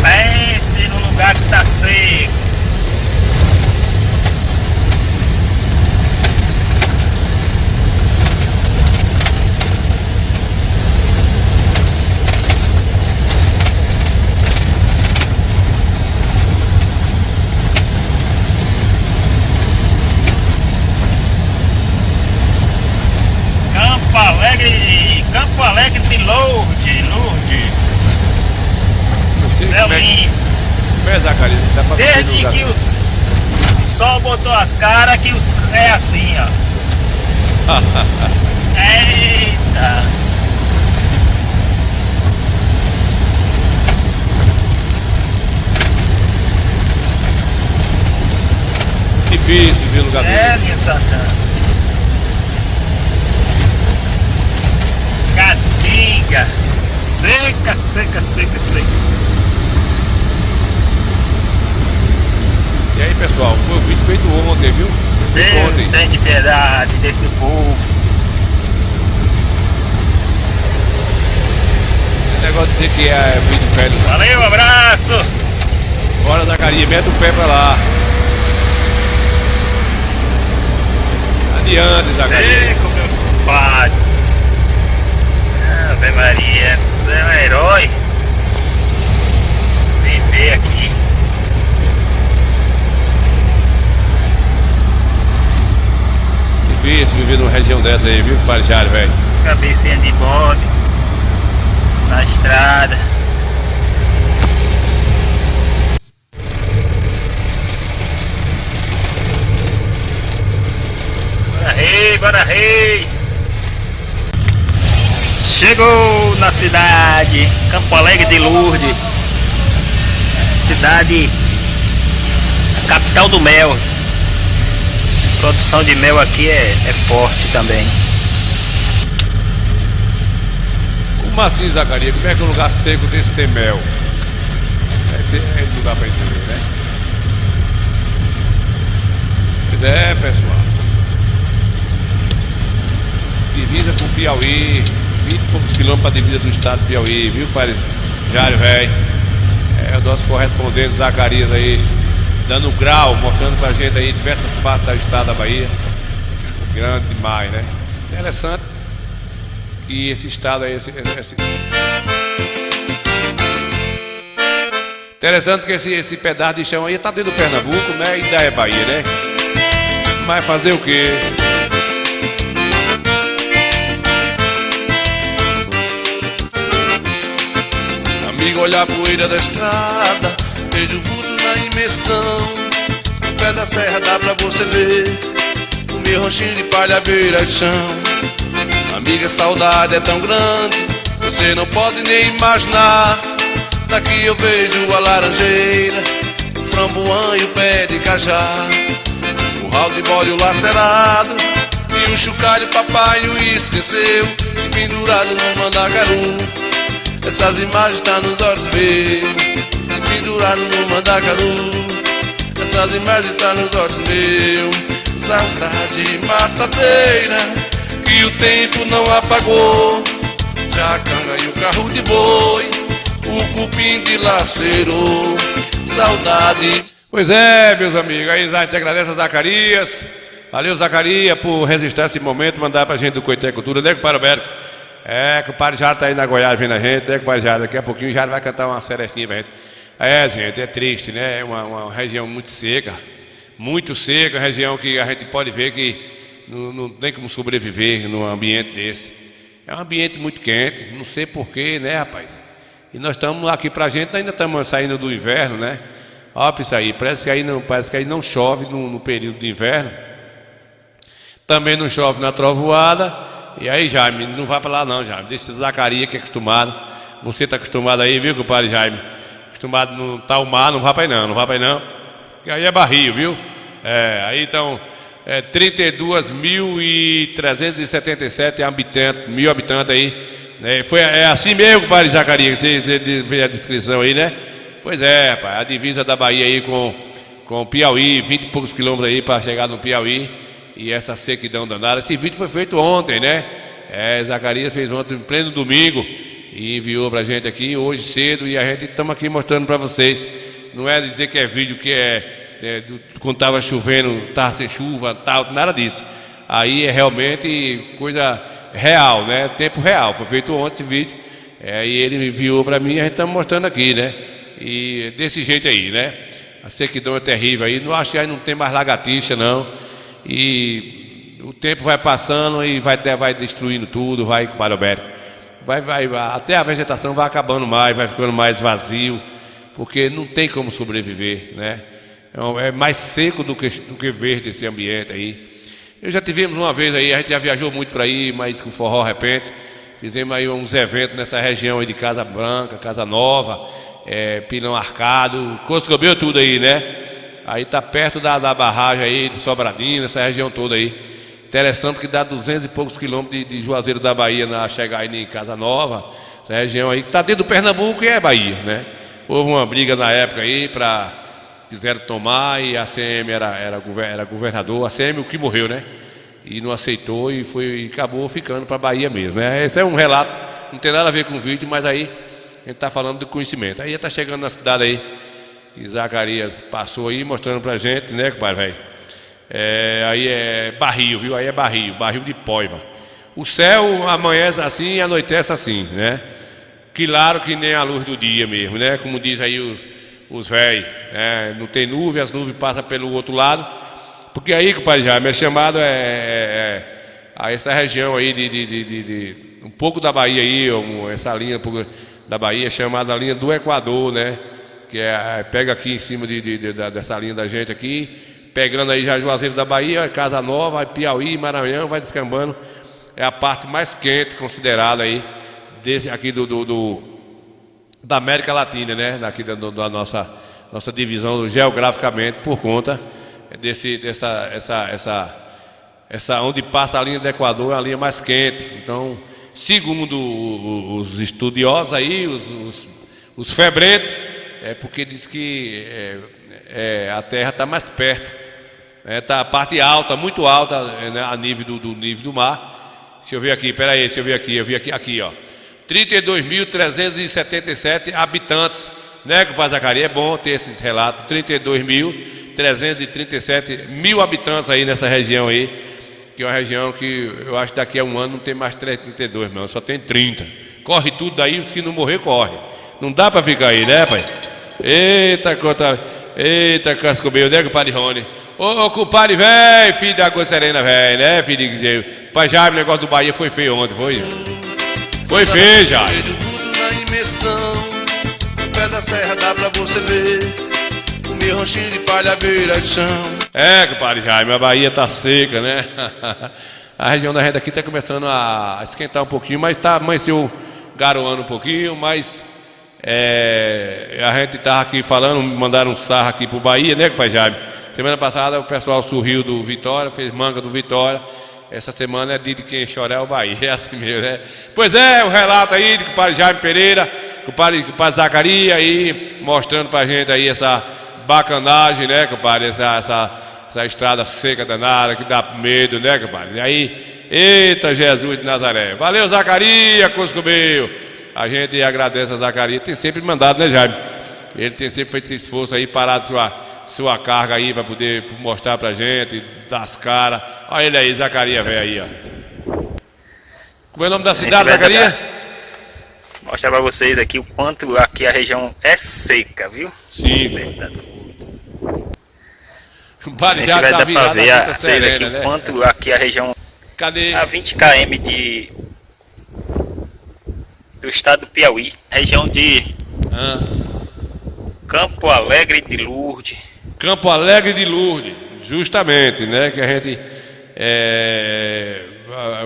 Pense no lugar que tá seco. Campo Alegre de Lourdes. Céu limpo. É, Zacarias, dá pra Desde que o sol botou as caras que é assim, ó. Eita! Difícil ver lugar desse. Minha Santana. Caatinga. Seca, seca, seca, seca. E aí, pessoal, foi o vídeo feito ontem, viu? Deus tem de piedade desse povo. Esse negócio de dizer que é vídeo velho. Valeu, abraço! Bora, Zacarias, mete o pé pra lá. Adiante, Zacarias. Com meus compadres. Ave Maria, você é um herói. Vem ver aqui. Difícil viver numa região dessa aí, viu, Parijari, velho? Cabecinha de bode. Na estrada. Bora rei, bora rei. Chegou na cidade, Campo Alegre de Lourdes. Cidade, a capital do mel. A produção de mel aqui é forte também. Como assim, Zacarias? Como é que um lugar seco desse tem mel? Não dá pra entender, né? Pois é, pessoal. Divisa com o Piauí, 20 e poucos quilômetros para a divisa do estado do Piauí, viu, pai? Jário, velho. É o nosso correspondente Zacarias aí, dando grau, mostrando pra gente aí diversas partes do estado da Bahia. Grande demais, né? Interessante que esse estado aí, interessante que esse pedaço de chão aí tá dentro do Pernambuco, né? Ainda é Bahia, né? Mas fazer o quê? Amigo, olha a poeira da estrada, vejo o vulto na imensidão. No pé da serra dá pra você ver o meu ronchinho de palha à beira de chão. Amiga, a saudade é tão grande, você não pode nem imaginar. Daqui eu vejo a laranjeira, o framboão e o pé de cajá, o ralo de bode lacerado e o chocalho papai o esqueceu, e pendurado no mandacaru. Essas imagens tá nos olhos meus, pendurado no mandacaru. Essas imagens tá nos olhos meus. Saudade matadeira que o tempo não apagou. Jacanga e o carro de boi, o cupim dilacerou. Saudade. Pois é, meus amigos, aí a gente agradece a Zacarias. Valeu, Zacarias, por resistir a esse momento, mandar pra gente do Coité Cultura, né, compadre Alberto? É, que o Padre Jário tá aí na Goiás vendo a gente, né, compadre Jário? Daqui a pouquinho o Jário vai cantar uma serecinha pra gente. É, gente, é triste, né? É uma região muito seca, região que a gente pode ver que não tem como sobreviver num ambiente desse. É um ambiente muito quente, não sei porquê, né, rapaz? E nós estamos aqui pra gente, ainda estamos saindo do inverno, né? Ó, isso aí, parece que aí não chove no período de inverno. Também não chove na trovoada. E aí, Jaime, não vai pra lá não, Jaime. Deixa o Zacarias que é acostumado. Você tá acostumado aí, viu, compadre Jaime? Acostumado no tal mar, não vai pra aí não, Porque aí é barril, viu? É, aí então, 32.377 habitantes, 1.000 habitantes aí. Né? É assim mesmo, compadre Zacarias, você fez a descrição aí, né? Pois é, rapaz, a divisa da Bahia aí com o Piauí, 20 e poucos quilômetros aí para chegar no Piauí. E essa sequidão danada. Esse vídeo foi feito ontem, né? Zacarias fez ontem, em pleno domingo, e enviou pra gente aqui hoje cedo. E a gente estamos aqui mostrando pra vocês. Não é dizer que é vídeo que quando estava chovendo, estava sem chuva, tal, nada disso. Aí é realmente coisa real, né? Tempo real. Foi feito ontem esse vídeo. E ele enviou pra mim e a gente está mostrando aqui, né? E desse jeito aí, né? A sequidão é terrível aí. Não acho que aí não tem mais lagartixa, não. E o tempo vai passando e vai destruindo tudo, vai, compadre Alberto. Até a vegetação vai acabando mais, vai ficando mais vazio, porque não tem como sobreviver, né? É mais seco do que verde esse ambiente aí. Eu já tivemos uma vez aí, a gente já viajou muito para aí, mas com forró repente. Fizemos aí uns eventos nessa região aí de Casa Branca, Casa Nova, Pilão Arcado, Coscobel, tudo aí, né? Aí tá perto da barragem aí de Sobradinho, essa região toda aí. Interessante que dá 200 e poucos quilômetros de Juazeiro da Bahia na chegar aí em Casa Nova, essa região aí que tá dentro do Pernambuco e é Bahia, né? Houve uma briga na época aí quiseram tomar e a ACM era governador, a ACM o que morreu, né? E não aceitou e acabou ficando para Bahia mesmo, né? Esse é um relato, não tem nada a ver com o vídeo, mas aí a gente está falando do conhecimento. Aí está chegando na cidade aí, e Zacarias passou aí mostrando pra gente, né, compadre, velho? Aí é barril, viu? Aí é barril de Poiva. O céu amanhece assim e anoitece assim, né? Claro que nem a luz do dia mesmo, né? Como diz aí os velhos, né? Não tem nuvem, as nuvens passam pelo outro lado. Porque aí, compadre Jaime, é chamado a essa região aí de um pouco da Bahia aí, essa linha um pouco da Bahia é chamada a linha do Equador, né? Que pega aqui em cima dessa linha da gente aqui, pegando aí já Juazeiro da Bahia, Casa Nova, Piauí, Maranhão, vai descambando. É a parte mais quente considerada aí aqui da América Latina, né? Daqui da nossa divisão geograficamente por conta essa onde passa a linha do Equador é a linha mais quente. Então, segundo os estudiosos aí, os febrentos, porque diz que a Terra está mais perto, está a parte alta, muito alta, né, a nível do nível do mar. Deixa eu ver aqui, peraí, eu vi aqui, ó, 32.377 habitantes, né, compadre Zacarias? É bom ter esses relatos, 32.337 habitantes aí nessa região aí, que é uma região que eu acho que daqui a um ano não tem mais 32, não, só tem 30. Corre tudo daí, os que não morrer, corre. Não dá para ficar aí, né, pai? Eita, Cascobeiro, né, compadre Rony? Ô, compadre, velho, filho da Água Serena, velho, né, filho de... Pai Jaime, o negócio do Bahia foi feio ontem, foi? Foi feio, Jaime. Na imensidão, no pé da serra dá pra você ver o meu ranchinho de palha beira de chão. Compadre Jaime, a Bahia tá seca, né? A região da gente aqui tá começando a esquentar um pouquinho, mas amanheceu garoando um pouquinho, mas a gente tava aqui falando, mandaram um sarro aqui pro Bahia, né, compadre Jaime? Semana passada o pessoal sorriu do Vitória, fez manga do Vitória. Essa semana é dia de quem chorar é o Bahia, é assim mesmo, né? Pois é, o relato aí de compadre Jaime Pereira, compadre Zacarias aí, mostrando pra gente aí essa bacanagem, né, compadre? Essa estrada seca danada, que dá medo, né, compadre? E aí, eita Jesus de Nazaré. Valeu, Zacarias, Coscobeu. A gente agradece a Zacarias, tem sempre mandado, né, Jaime? Ele tem sempre feito esse esforço aí, parado sua carga aí para poder mostrar pra gente, das caras. Olha ele aí, Zacarias, velho aí, ó. Como é o nome da cidade, Zacarias? Mostrar pra vocês aqui o quanto aqui a região é seca, viu? Sim. O Vale já tá virado, ver a vocês aqui, né? O quanto aqui a região... Cadê? A 20 km do estado do Piauí, região de Campo Alegre de Lourdes. Campo Alegre de Lourdes, justamente, né? Que a gente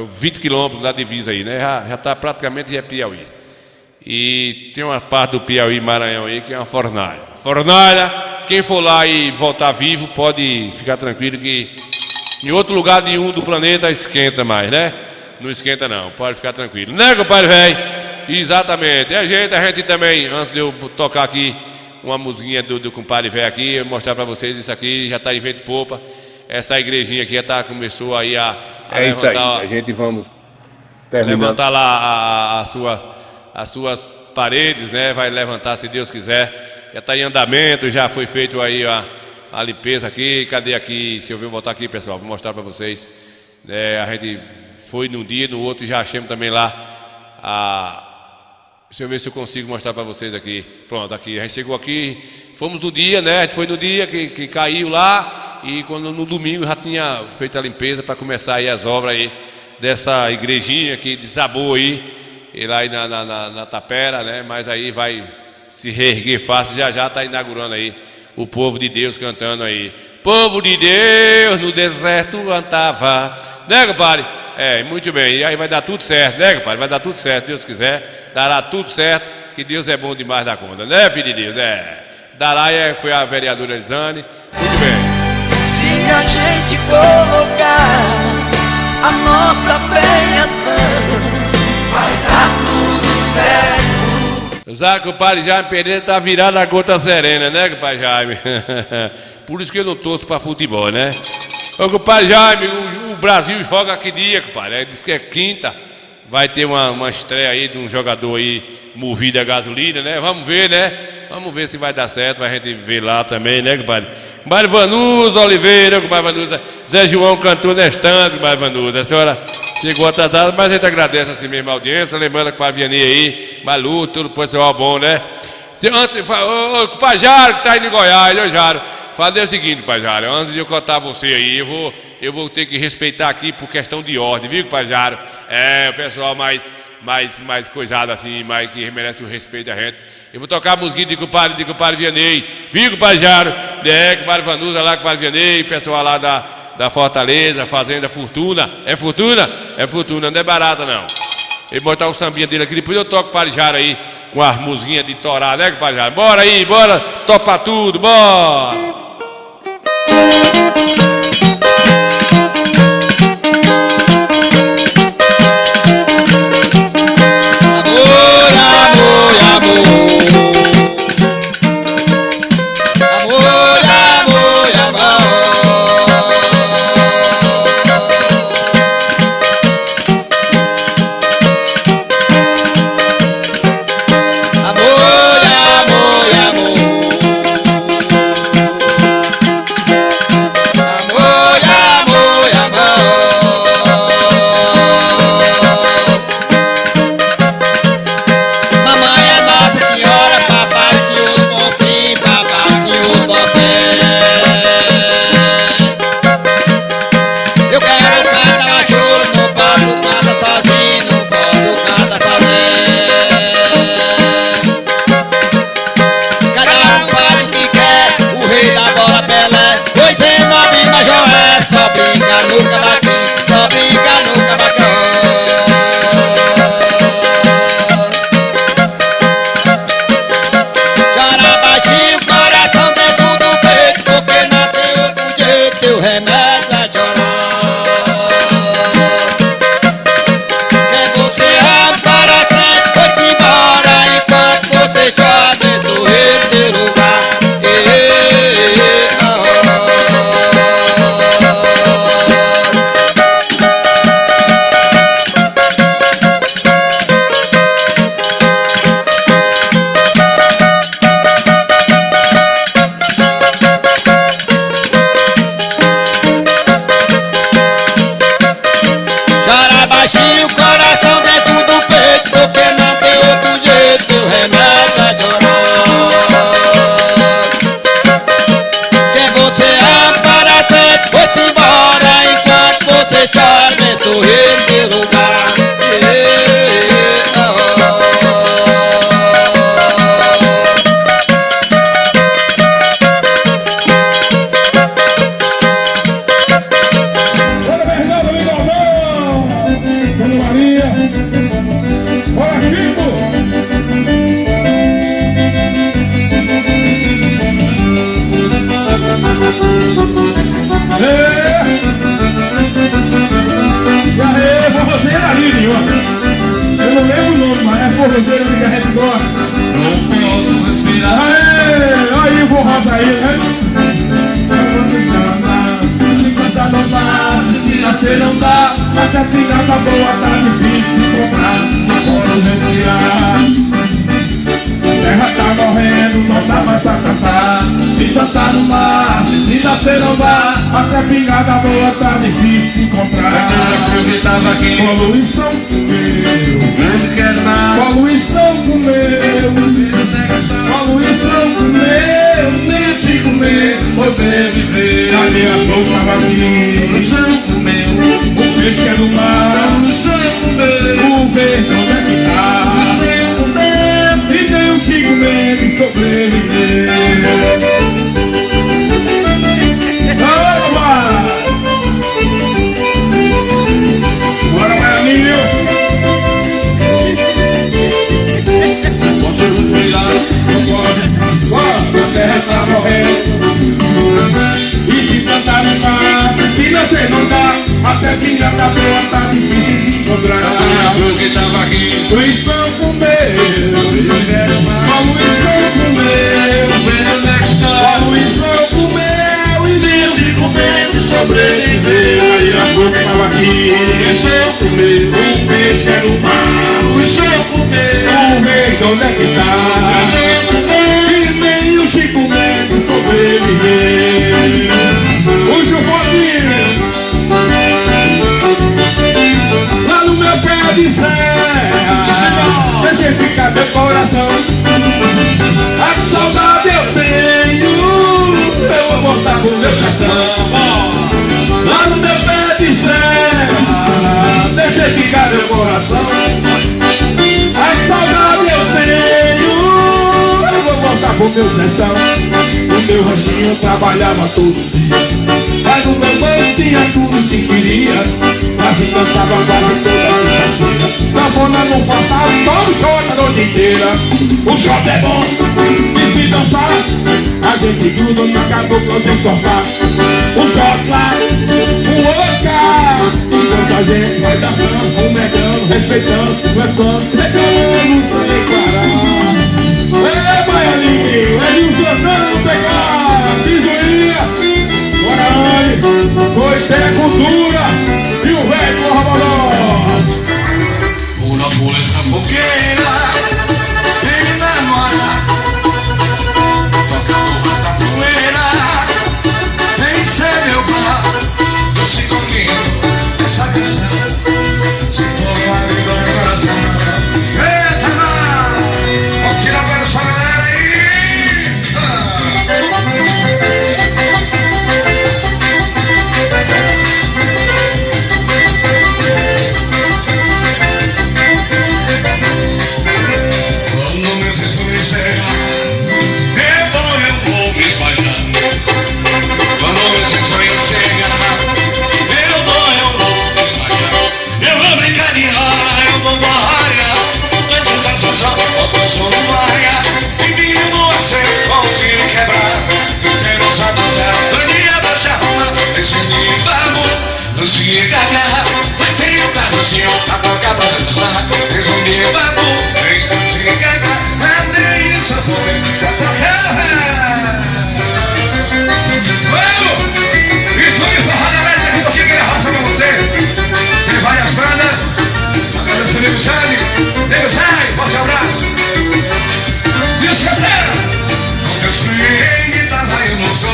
20 quilômetros da divisa aí, né? Já está praticamente Piauí. E tem uma parte do Piauí Maranhão aí que é uma fornalha. Fornalha, quem for lá e voltar vivo pode ficar tranquilo que em outro lugar nenhum do planeta esquenta mais, né? Não esquenta não, pode ficar tranquilo. Né, compadre velho? Exatamente. A gente também, antes de eu tocar aqui uma musiquinha do compadre velho aqui, eu mostrar para vocês isso aqui, já está em vento de popa. Essa igrejinha aqui já começou aí a levantar. Isso aí, a gente vamos terminar. Levantar lá as suas paredes, né? Vai levantar se Deus quiser. Já está em andamento, já foi feito aí a limpeza aqui. Cadê aqui? Deixa eu voltar aqui, pessoal, vou mostrar para vocês. A gente foi num dia, no outro já achamos também lá deixa eu ver se eu consigo mostrar para vocês aqui. Pronto, aqui. A gente chegou aqui, fomos no dia, né? A gente foi no dia que caiu lá e quando no domingo já tinha feito a limpeza para começar aí as obras aí dessa igrejinha que desabou aí, e lá na tapera, né? Mas aí vai se reerguer fácil, já está inaugurando aí o povo de Deus cantando aí. Povo de Deus no deserto andava, né, compadre? Muito bem, e aí vai dar tudo certo, né, compadre? Vai dar tudo certo, Deus quiser, dará tudo certo, que Deus é bom demais da conta, né, filho de Deus? Dará, foi a vereadora Elisane, muito bem. Se a gente colocar a nossa fé em ação, vai dar tudo certo. Já que o Padre Jaime Pereira tá virado a gota serena, né, compadre Jaime? Por isso que eu não torço para futebol, né? Ô, compadre Jaime, o Brasil joga que dia, compadre? Diz que é quinta. Vai ter uma estreia aí de um jogador aí movido a gasolina, né? Vamos ver, né? Vamos ver se vai dar certo, vai a gente ver lá também, né, compadre? Compadre Vanusa Oliveira, compadre Vanusa. Zé João cantou nestante, compadre Vanusa. A senhora chegou atrasada, mas a gente agradece assim mesmo a audiência. Lembrando que o compadre Vianney aí, Malu, todo o pessoal bom, né? Antes de falar, ô, compadre Jário, que tá indo em Goiás, ô Jário. Falei o seguinte, compadre Jário, antes de eu contar você aí, eu vou ter que respeitar aqui por questão de ordem, viu, compadre Jário? O pessoal mais coisado assim, mais que merece o respeito da gente. Eu vou tocar a musiquinha de compadre Vianney, viu, compadre Jário? Compadre Vanusa lá, compadre Vianney, pessoal lá da Fortaleza, Fazenda Fortuna. É Fortuna? É Fortuna, não é barata não. Ele botar o sambinha dele aqui, depois eu toco o compadre Jário aí com as musiquinhas de Torá, né, compadre Jário? Bora aí, bora, topa tudo, bora! E nem o Chico Mendes sobreviver. Bora, Baianinho. Você não sei lá, não pode. Quando a terra tá morrendo. E se plantar no passe, se você não dá, até pinga da boa tá difícil de encontrar. O que tava aqui, Luiz São Fumeu. Luiz São Fumeu, Luiz São Fumeu. E Deus de comer de sobreviver. Aí a boca tava aqui, Luiz São Fumeu. Peixe é no mar, Luiz São Fumeu. O rei de onde é que tá? E nem o Chico Mendes sobreviver. O Jufotinho lá no meu pé de serra, deixa ficar meu coração. A saudade eu tenho, eu vou voltar pro meu sertão. Lá no meu pé de serra, deixa ficar meu coração. A saudade eu tenho, eu vou voltar pro meu sertão. O meu ranchinho trabalhava todo dia, mas o meu banco tinha tudo que queria. Assim dançava quase toda sexta-feira. Sanfona não faltava, todo short a noite inteira. O short é bom, e se dançar, a gente gruda na cabocla de tocar. O short lá, o outro cá. Enquanto a gente vai dançando, fumegando, respeitando, dançando, pegando sem parar. Ei, Baianinho, é de um Santana pegar, Tijuíra. Bora, Anne, foi ter cultura. E o velho do Rabalós. Pula por essa fogueira, menina no ar. Toca por esta poeira, vem ser meu bar. Eu sigo ouvindo essa canção, se toca no meu coração. Eita, vamos tirar para essa galera aí. Forte abraço. E o Santana, com meu swing, tava eu no som,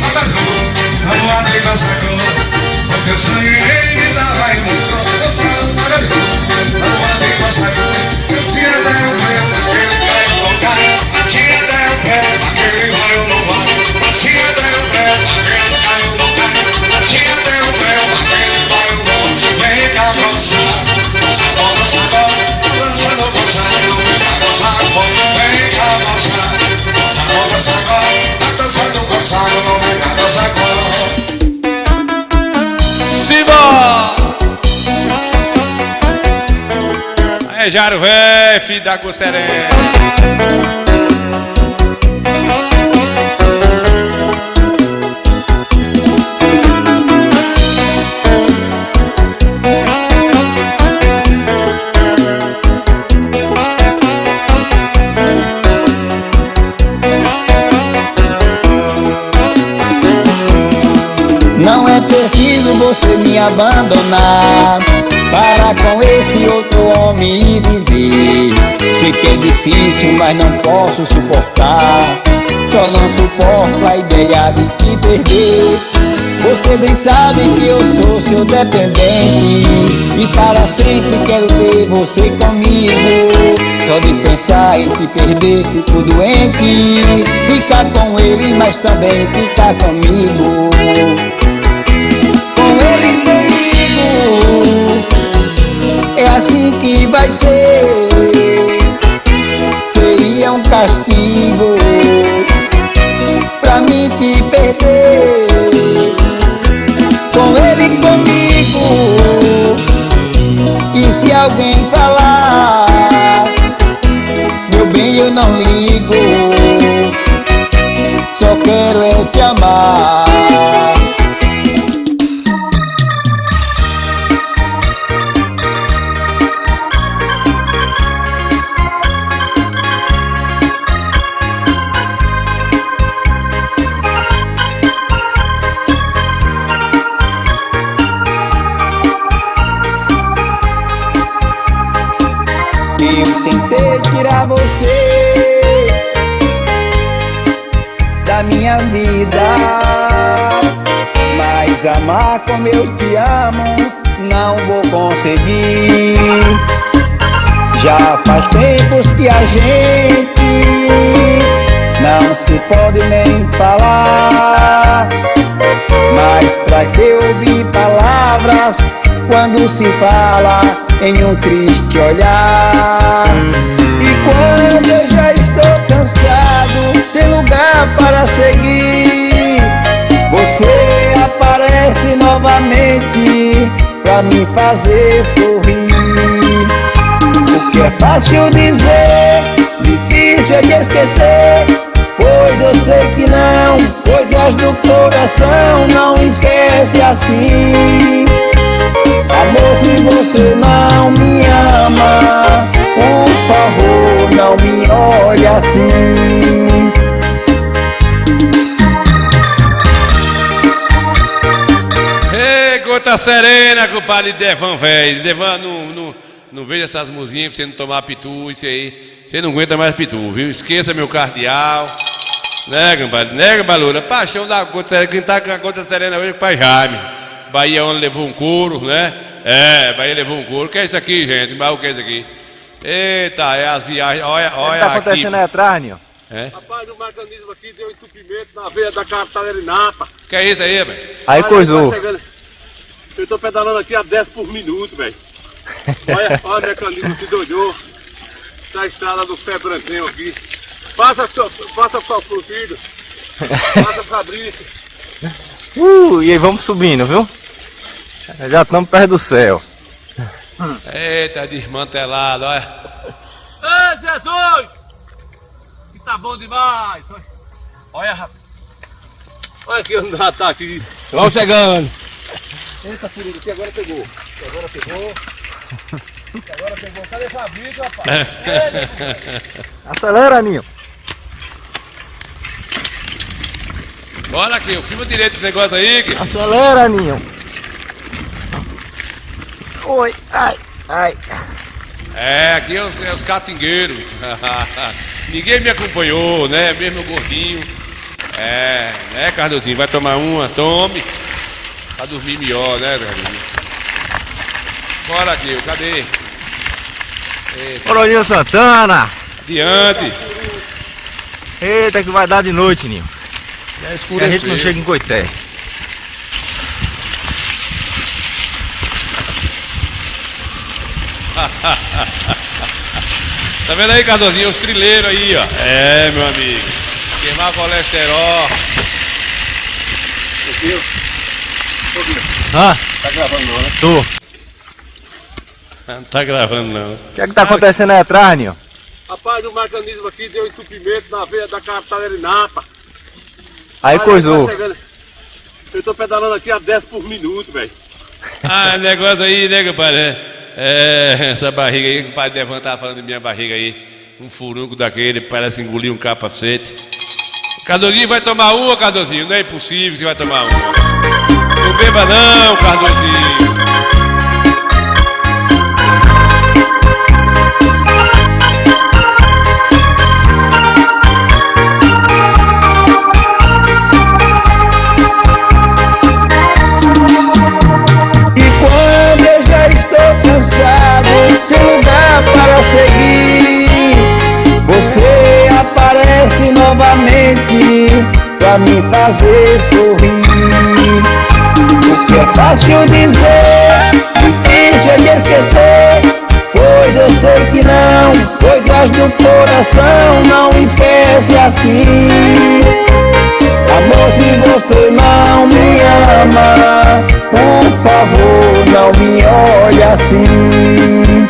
matador, a boate que massacrou. Com meu swing, tava eu no som, matador, a boate que massacrou. Eu tinha até o pé, aquele vai loucar. Tinha até o pé, aquele vai loucar. Tinha até o pé, aquele vai loucar. Tinha até o pé, aquele vai loucar. Vem cá dançar, dança bom, dança bom. É Jaro véi, filho da Gosseré. Não é preciso você me abandonar para com esse outro homem viver. Sei que é difícil, mas não posso suportar. Só não suporto a ideia de te perder. Você bem sabe que eu sou seu dependente e para sempre quero ter você comigo. Só de pensar em te perder fico doente. Ficar com ele, mas também ficar comigo. Com ele comigo, é assim que vai ser. Seria um castigo pra mim te perder. Com ele e comigo, e se alguém falar, meu bem, eu não ligo, só quero é te amar. Eu tentei tirar você da minha vida, mas amar como eu te amo não vou conseguir. Já faz tempos que a gente não se pode nem falar, mas pra que ouvir palavras quando se fala em um triste olhar? E quando eu já estou cansado, sem lugar para seguir, você aparece novamente pra me fazer sorrir. O que é fácil dizer, difícil é de esquecer, pois eu sei que não, coisas do coração não esquece assim. Amor, se você não me ama, por favor, não me olhe assim. Ei, gota serena, compadre Devan, velho. Devan, não veja essas musiquinhas pra você não tomar pitu, isso aí. Você não aguenta mais pitu, viu? Esqueça meu cardeal. Né, compadre? Né, Balura? Paixão da gota serena. Quem tá com a gota serena hoje é o pai Jaime. Bahia onde levou um couro, né? É, Bahia levou um couro. O que é isso aqui, gente? Mas o que é isso aqui? Eita, é as viagens. Olha, O que tá acontecendo aí atrás, Ninho? É? Rapaz, o mecanismo aqui deu entupimento na veia da Catarinapa. Que é isso aí, velho? Aí coisou. Eu tô pedalando aqui a 10 por minuto, velho. Olha o mecanismo aqui doidou. Da estrada do Pé Branquinho aqui. Passa só pro filho. Passa Fabrício. E aí vamos subindo, viu? Já estamos perto do céu. Eita, desmantelado, olha. Ei, Jesus! Que tá bom demais. Olha, rapaz. Olha aqui onde já tá aqui. Vamos chegando. Eita, furida, que agora pegou. Agora pegou. Cadê Fabrício, rapaz? Acelera, Ninho. Bora aqui, filma direito esse negócio aí. Que... Acelera, Ninho. Oi, ai. É, aqui é os catingueiros. Ninguém me acompanhou, né? Mesmo o gordinho. É, né, Cardozinho? Vai tomar uma? Tome. Pra dormir melhor, né, Cardozinho? Bora aqui, cadê? Coronel Santana. Adiante. Eita, que vai dar de noite, Ninho. Já A escureceu. gente não chega em Coité. Tá vendo aí, Cardozinho? Os trilheiros aí, ó. É, meu amigo. Queimar colesterol. Ah? Tá gravando não, né? Tô. Não tá gravando, não. O que é que tá acontecendo aí atrás, Ninho? Rapaz, o mecanismo aqui deu entupimento na veia da Catarinapa. Aí coisou. Eu tô pedalando aqui a 10 por minuto, velho. Ah, negócio aí, né, compadre? É, essa barriga aí, que o pai Devan tava falando de minha barriga aí. Um furunco daquele, parece que engoliu um capacete. Cardozinho vai tomar uma, Cardozinho? Não é impossível que você vai tomar uma. Não beba não, Cardozinho. Sem lugar para seguir, você aparece novamente pra me fazer sorrir. O que é fácil dizer, difícil é de esquecer, pois eu sei que não, coisas do coração não esquece assim. Amor, se você não me ama, por favor, não me olhe assim.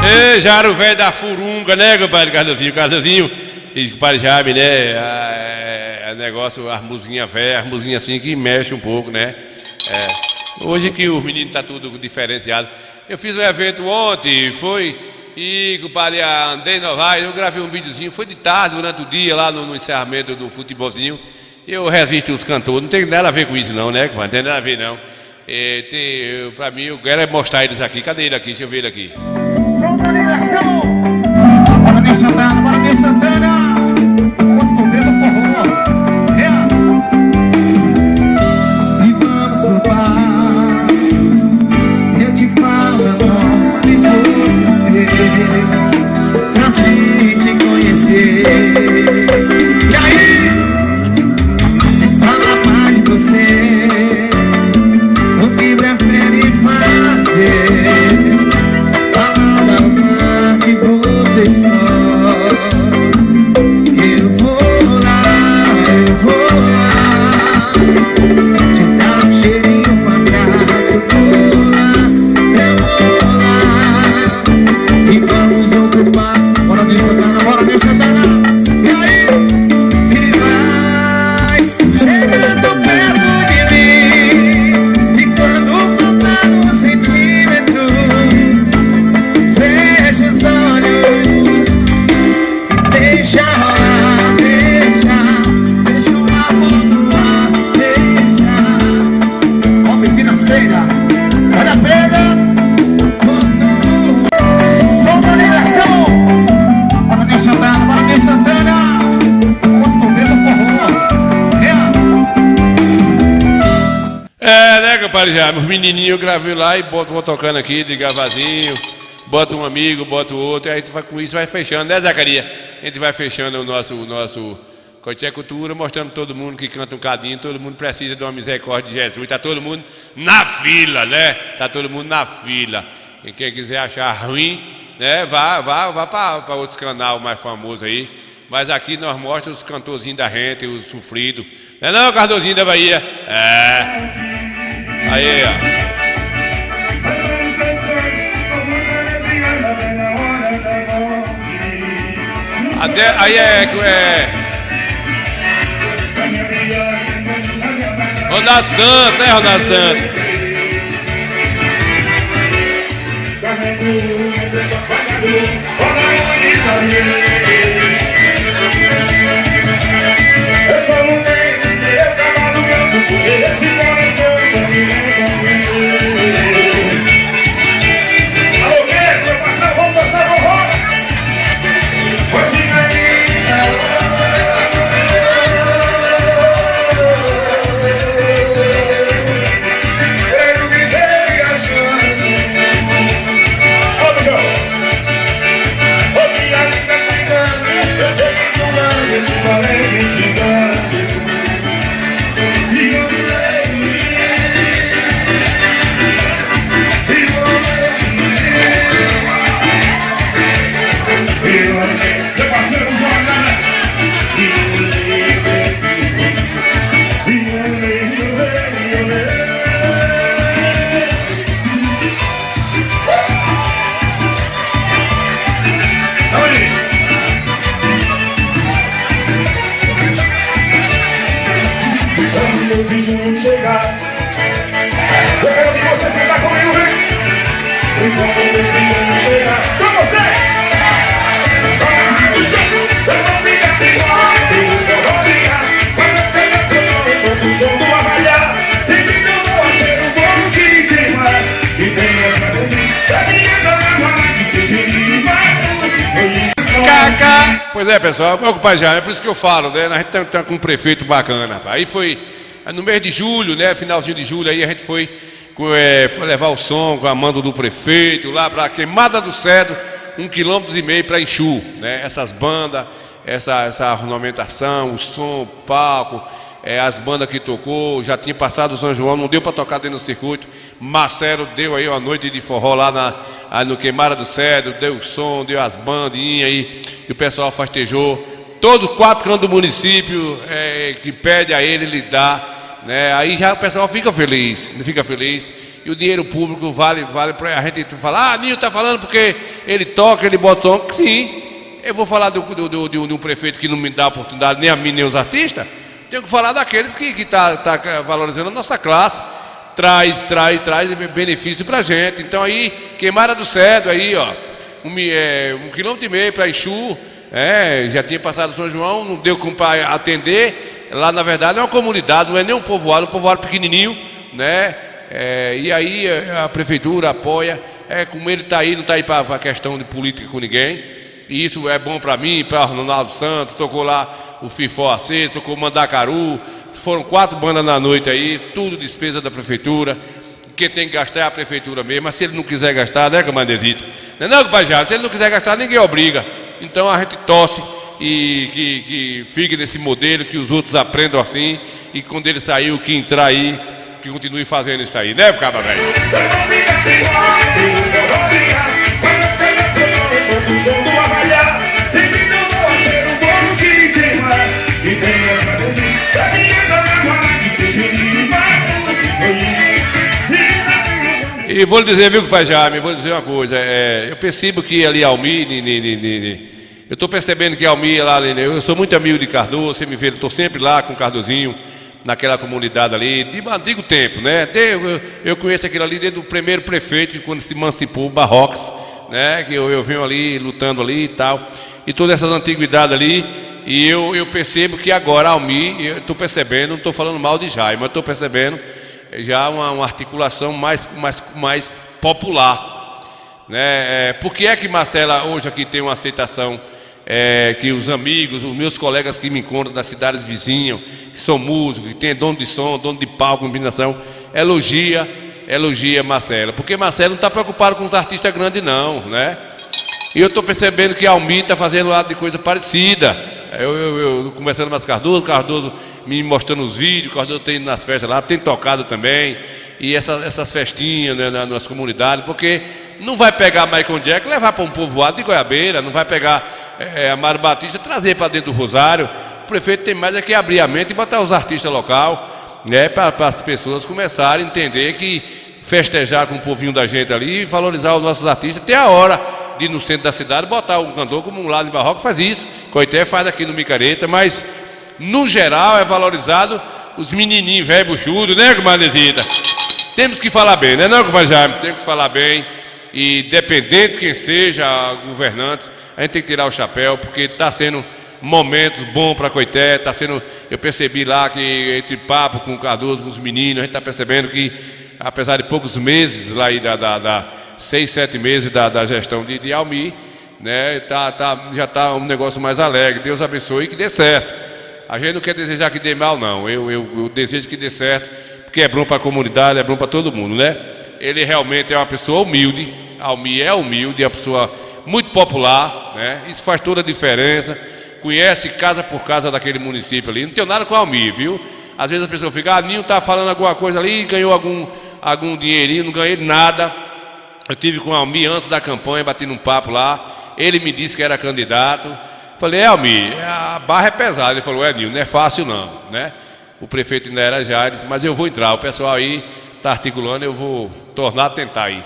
Ei, já era o velho da furunga, né, compadre Carlosinho e compadre Jaime, né? Negócio, as musiquinhas velhas, as musiquinhas assim que mexe um pouco, né? Hoje que os meninos tá tudo diferenciado. Eu fiz um evento ontem, e compadre, andei Novaes, eu gravei um videozinho, foi de tarde, durante o dia, lá no encerramento do futebolzinho. Eu resisto os cantores, não tem nada a ver com isso não, né, compadre? Não tem nada a ver não. Pra mim, eu quero é mostrar eles aqui. Cadê ele aqui? Deixa eu ver ele aqui. Organização! Bora de Santana! Os comer do forró! E vamos pro bar. Eu te falo, meu amor, e você pra se te conhecer. E aí? Fala mais de você. O que prefere fazer? Eu vou lá, te dar um cheirinho, um abraço, eu vou lá, e vamos ocupar. Bora de Santana, e aí? E vai chegando perto de mim, e quando faltar um centímetro, fecha os olhos. Deixa rolar, deixa o amor no ar, deixa. Homem financeira, olha a pena. Organização. Bora de Santana. Vamos comer no forró. Né, compadre, já, os menininhos eu gravei lá e vou tocando aqui de gravazinho. Bota um amigo, bota o outro, e aí com isso vai fechando, né, Zacarias? A gente vai fechando o nosso Coité Cultura, mostrando todo mundo que canta um cadinho, todo mundo precisa de uma misericórdia de Jesus. Está todo mundo na fila, né? Está todo mundo na fila. E quem quiser achar ruim, né, vá para outros canais mais famosos aí. Mas aqui nós mostramos os cantorzinhos da gente, os sofridos. Não é não, Cardozinho da Bahia? Aí, ó. Até aí Ronaldo Santos, né, Ronaldo Santos? Pois é, pessoal, meu compadre já, é por isso que eu falo, né? A gente tá com um prefeito bacana, rapaz. Aí foi no mês de julho, né? Finalzinho de julho, aí a gente foi levar o som com a mando do prefeito lá para Queimada do Cedro, 1,5 km para Exu, né? Essas bandas, essa ornamentação, o som, o palco, as bandas que tocou, já tinha passado o São João, não deu para tocar dentro do circuito. Marcelo deu aí uma noite de forró lá no Queimada do Cedro, deu o som, deu as bandinhas aí, e o pessoal festejou. Todos os 4 cantos do município que pede a ele dá, né? Aí já o pessoal fica feliz, e o dinheiro público vale para a gente falar, Nil está falando porque ele toca, ele bota som. Sim, eu vou falar de um prefeito que não me dá oportunidade, nem a mim, nem os artistas. Tenho que falar daqueles que tá valorizando a nossa classe, traz benefício para a gente. Então aí, Queimada do Cedro, aí, ó, 1,5 km para Exu, já tinha passado São João, não deu para atender. Lá, na verdade, é uma comunidade, não é nem um povoado pequenininho, né? E aí a prefeitura apoia, como ele está aí, não está aí para questão de política com ninguém, e isso é bom para mim, para Ronaldo Santos, tocou lá o Fifó AC, tocou o Mandacaru, foram 4 bandas na noite aí, tudo despesa da prefeitura, quem tem que gastar é a prefeitura mesmo, mas se ele não quiser gastar, né, Comandezito? Não, compadre, se ele não quiser gastar, ninguém obriga, então a gente torce e que fique nesse modelo, que os outros aprendam assim, e quando ele sair, o que entrar aí, que continue fazendo isso aí, né, cabra velho? E vou lhe dizer, viu, pai Jaime, vou lhe dizer uma coisa, eu percebo que ali Almir, eu estou percebendo que Almir lá, eu sou muito amigo de Cardoso, você me vê, eu estou sempre lá com o Cardozinho, naquela comunidade ali, de antigo tempo, né? Eu conheço aquilo ali desde o primeiro prefeito, que quando se emancipou, Barrox, né? Que eu venho ali, lutando ali e tal, e todas essas antiguidades ali, e eu percebo que agora Almir, eu estou percebendo, não estou falando mal de Jaime, mas estou percebendo já uma articulação mais popular, né? Por que é que Marcela hoje aqui tem uma aceitação, que os amigos, os meus colegas que me encontram das cidades vizinhas, que são músicos, que tem dono de som, dono de palco, combinação, elogia Marcela, porque Marcela não está preocupado com os artistas grandes não, né? E eu estou percebendo que Almir está fazendo um lado de coisa parecida. Eu conversando com o Cardoso me mostrando os vídeos, Cardoso tem ido nas festas lá, tem tocado também, e essas festinhas, né, nas comunidades, porque não vai pegar Michael Jackson, levar para um povoado de Goiabeira, não vai pegar Amaro Batista, trazer para dentro do Rosário. O prefeito tem mais que abrir a mente e botar os artistas local, né, para as pessoas começarem a entender que festejar com o povinho da gente ali, valorizar os nossos artistas. Tem a hora de ir no centro da cidade, botar um cantor como um lado de Barroco faz isso, Coité faz aqui no Micareta, mas no geral é valorizado os menininhos velho buchudo, né, comadrezita? Temos que falar bem, né, não, compadre Jaime? Temos que falar bem, e dependente de quem seja governantes, a gente tem que tirar o chapéu, porque está sendo momentos bons para Coité, está sendo, eu percebi lá que entre papo com o Cardoso, com os meninos, a gente está percebendo que, apesar de poucos meses lá aí, 6, 7 meses da gestão de Almir, né, já está um negócio mais alegre. Deus abençoe e que dê certo. A gente não quer desejar que dê mal, não. Eu desejo que dê certo, porque é bom para a comunidade, é bom para todo mundo, né? Ele realmente é uma pessoa humilde, Almir é humilde, é uma pessoa muito popular, né? Isso faz toda a diferença. Conhece casa por casa daquele município ali. Não tenho nada com Almir, viu? Às vezes a pessoa fica, Ninho está falando alguma coisa ali, ganhou algum dinheirinho, não ganhei nada. Eu tive com o Almir antes da campanha, bati num papo lá. Ele me disse que era candidato. Falei, Almir, a barra é pesada. Ele falou, Ninho, não é fácil não, né? O prefeito ainda era Jaires, mas eu vou entrar. O pessoal aí está articulando, eu vou tornar a tentar aí.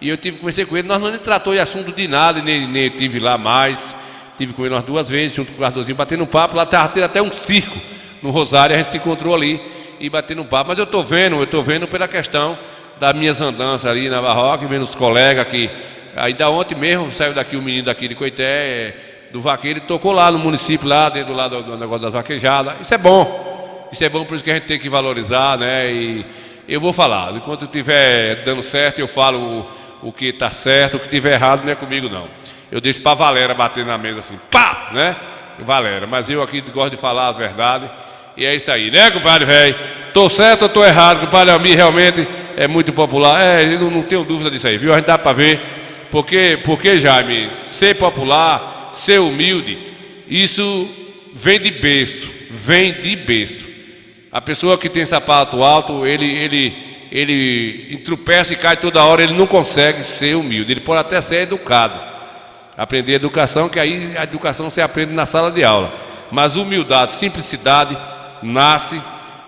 E eu conversei com ele, nós não tratou de assunto de nada, nem tive lá mais. Tive com ele umas 2 vezes, junto com o Cardozinho, batendo um papo. Lá estava tendo até um circo no Rosário, a gente se encontrou ali e batendo um papo. Mas eu estou vendo pela questão das minhas andanças ali na Barroca, vendo os colegas que... Ainda ontem mesmo saiu daqui um menino daqui de Coité, do vaqueiro, e tocou lá no município, lá dentro lá do negócio das vaquejadas. Isso é bom, por isso que a gente tem que valorizar, né? E eu vou falar, enquanto estiver dando certo, eu falo o que está certo, o que estiver errado não é comigo não. Eu deixo para Valera bater na mesa assim, pá, né? Valera, mas eu aqui gosto de falar as verdades, e é isso aí, né, compadre velho? Estou certo ou estou errado? O compadre Almir realmente é muito popular, eu não tenho dúvida disso aí, viu? A gente dá para ver, porque Jaime, ser popular, ser humilde, isso vem de berço. A pessoa que tem sapato alto, ele ele entropeça e cai toda hora, ele não consegue ser humilde. Ele pode até ser educado, aprender educação, que aí a educação se aprende na sala de aula. Mas humildade, simplicidade, nasce.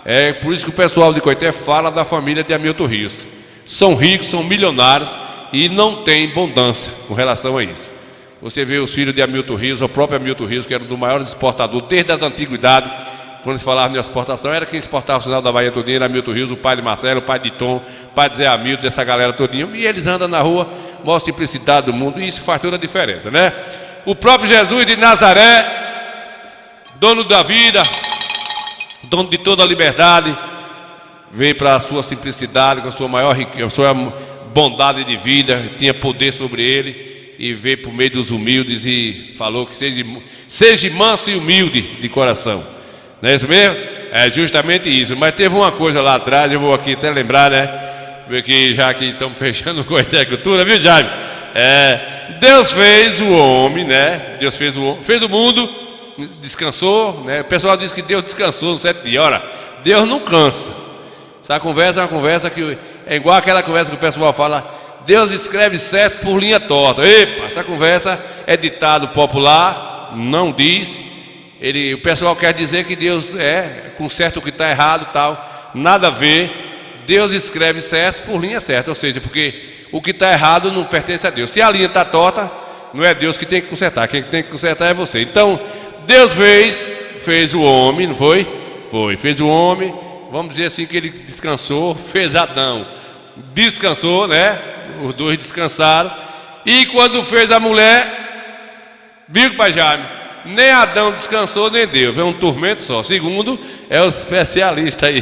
É por isso que o pessoal de Coité fala da família de Hamilton Rios. São ricos, são milionários e não tem abundância com relação a isso. Você vê os filhos de Hamilton Rios, o próprio Hamilton Rios, que era um dos maiores exportadores desde as antiguidades. Quando se falava de exportação, era quem exportava o sinal da Bahia todinha, era Hamilton Rios, o pai de Marcelo, o pai de Tom, o pai de Zé Hamilton, dessa galera todinha. E eles andam na rua, maior simplicidade do mundo, e isso faz toda a diferença, né? O próprio Jesus de Nazaré, dono da vida, dono de toda a liberdade, veio para a sua simplicidade, com a sua maior riqueza, a sua bondade de vida, tinha poder sobre ele, e veio por meio dos humildes e falou que seja manso e humilde de coração. Não é isso mesmo? É justamente isso. Mas teve uma coisa lá atrás, eu vou aqui até lembrar, né? Porque já que estamos fechando com a agricultura, viu, Jaime? Deus fez o homem, né? Deus fez o mundo, descansou, né? O pessoal diz que Deus descansou no 7 dias. Ora, Deus não cansa. Essa conversa é uma conversa que é igual aquela conversa que o pessoal fala: Deus escreve certo por linha torta. Epa, essa conversa é ditado popular, não diz. O pessoal quer dizer que Deus conserta o que está errado, tal. Nada a ver. Deus escreve certo por linha certa, ou seja, porque o que está errado não pertence a Deus. Se a linha está torta, não é Deus que tem que consertar, quem tem que consertar é você. Então, Deus fez o homem, não foi? Fez o homem, vamos dizer assim que ele descansou, fez Adão, descansou, né? Os dois descansaram. E quando fez a mulher, viu, pai Jaime? Nem Adão descansou, nem Deus. É um tormento só. Segundo, é o especialista aí.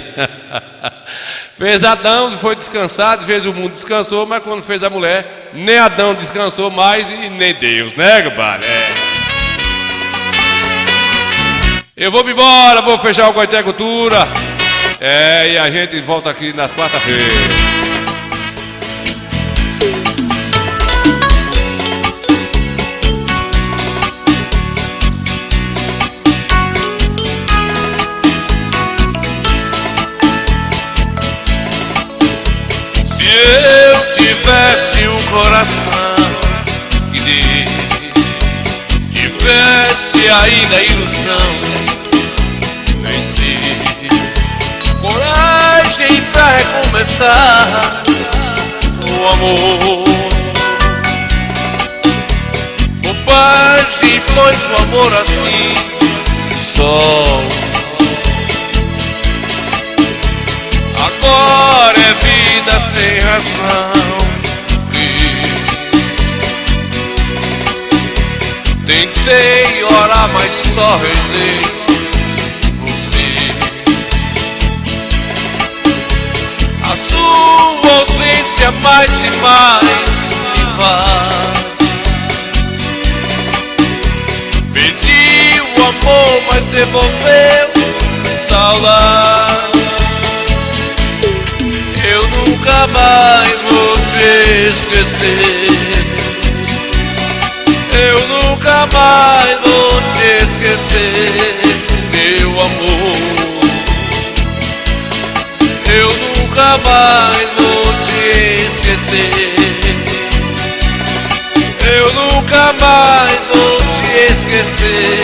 Fez Adão, foi descansado, fez o mundo, descansou. Mas quando fez a mulher, nem Adão descansou mais e nem Deus, né, compadre? Eu vou embora, vou fechar o Coité Cultura. E a gente volta aqui na quarta-feira. Eu tivesse um coração que tivesse ainda ilusão, venci coragem pra recomeçar o amor. Bobagem, pois o amor assim só. Agora é vida sem razão. Tentei orar, mas só rezei você. A sua ausência mais e mais me faz. Perdi o amor, mas devolveu saudade. Eu nunca mais vou te esquecer. Eu nunca mais vou te esquecer, meu amor. Eu nunca mais vou te esquecer. Eu nunca mais vou te esquecer.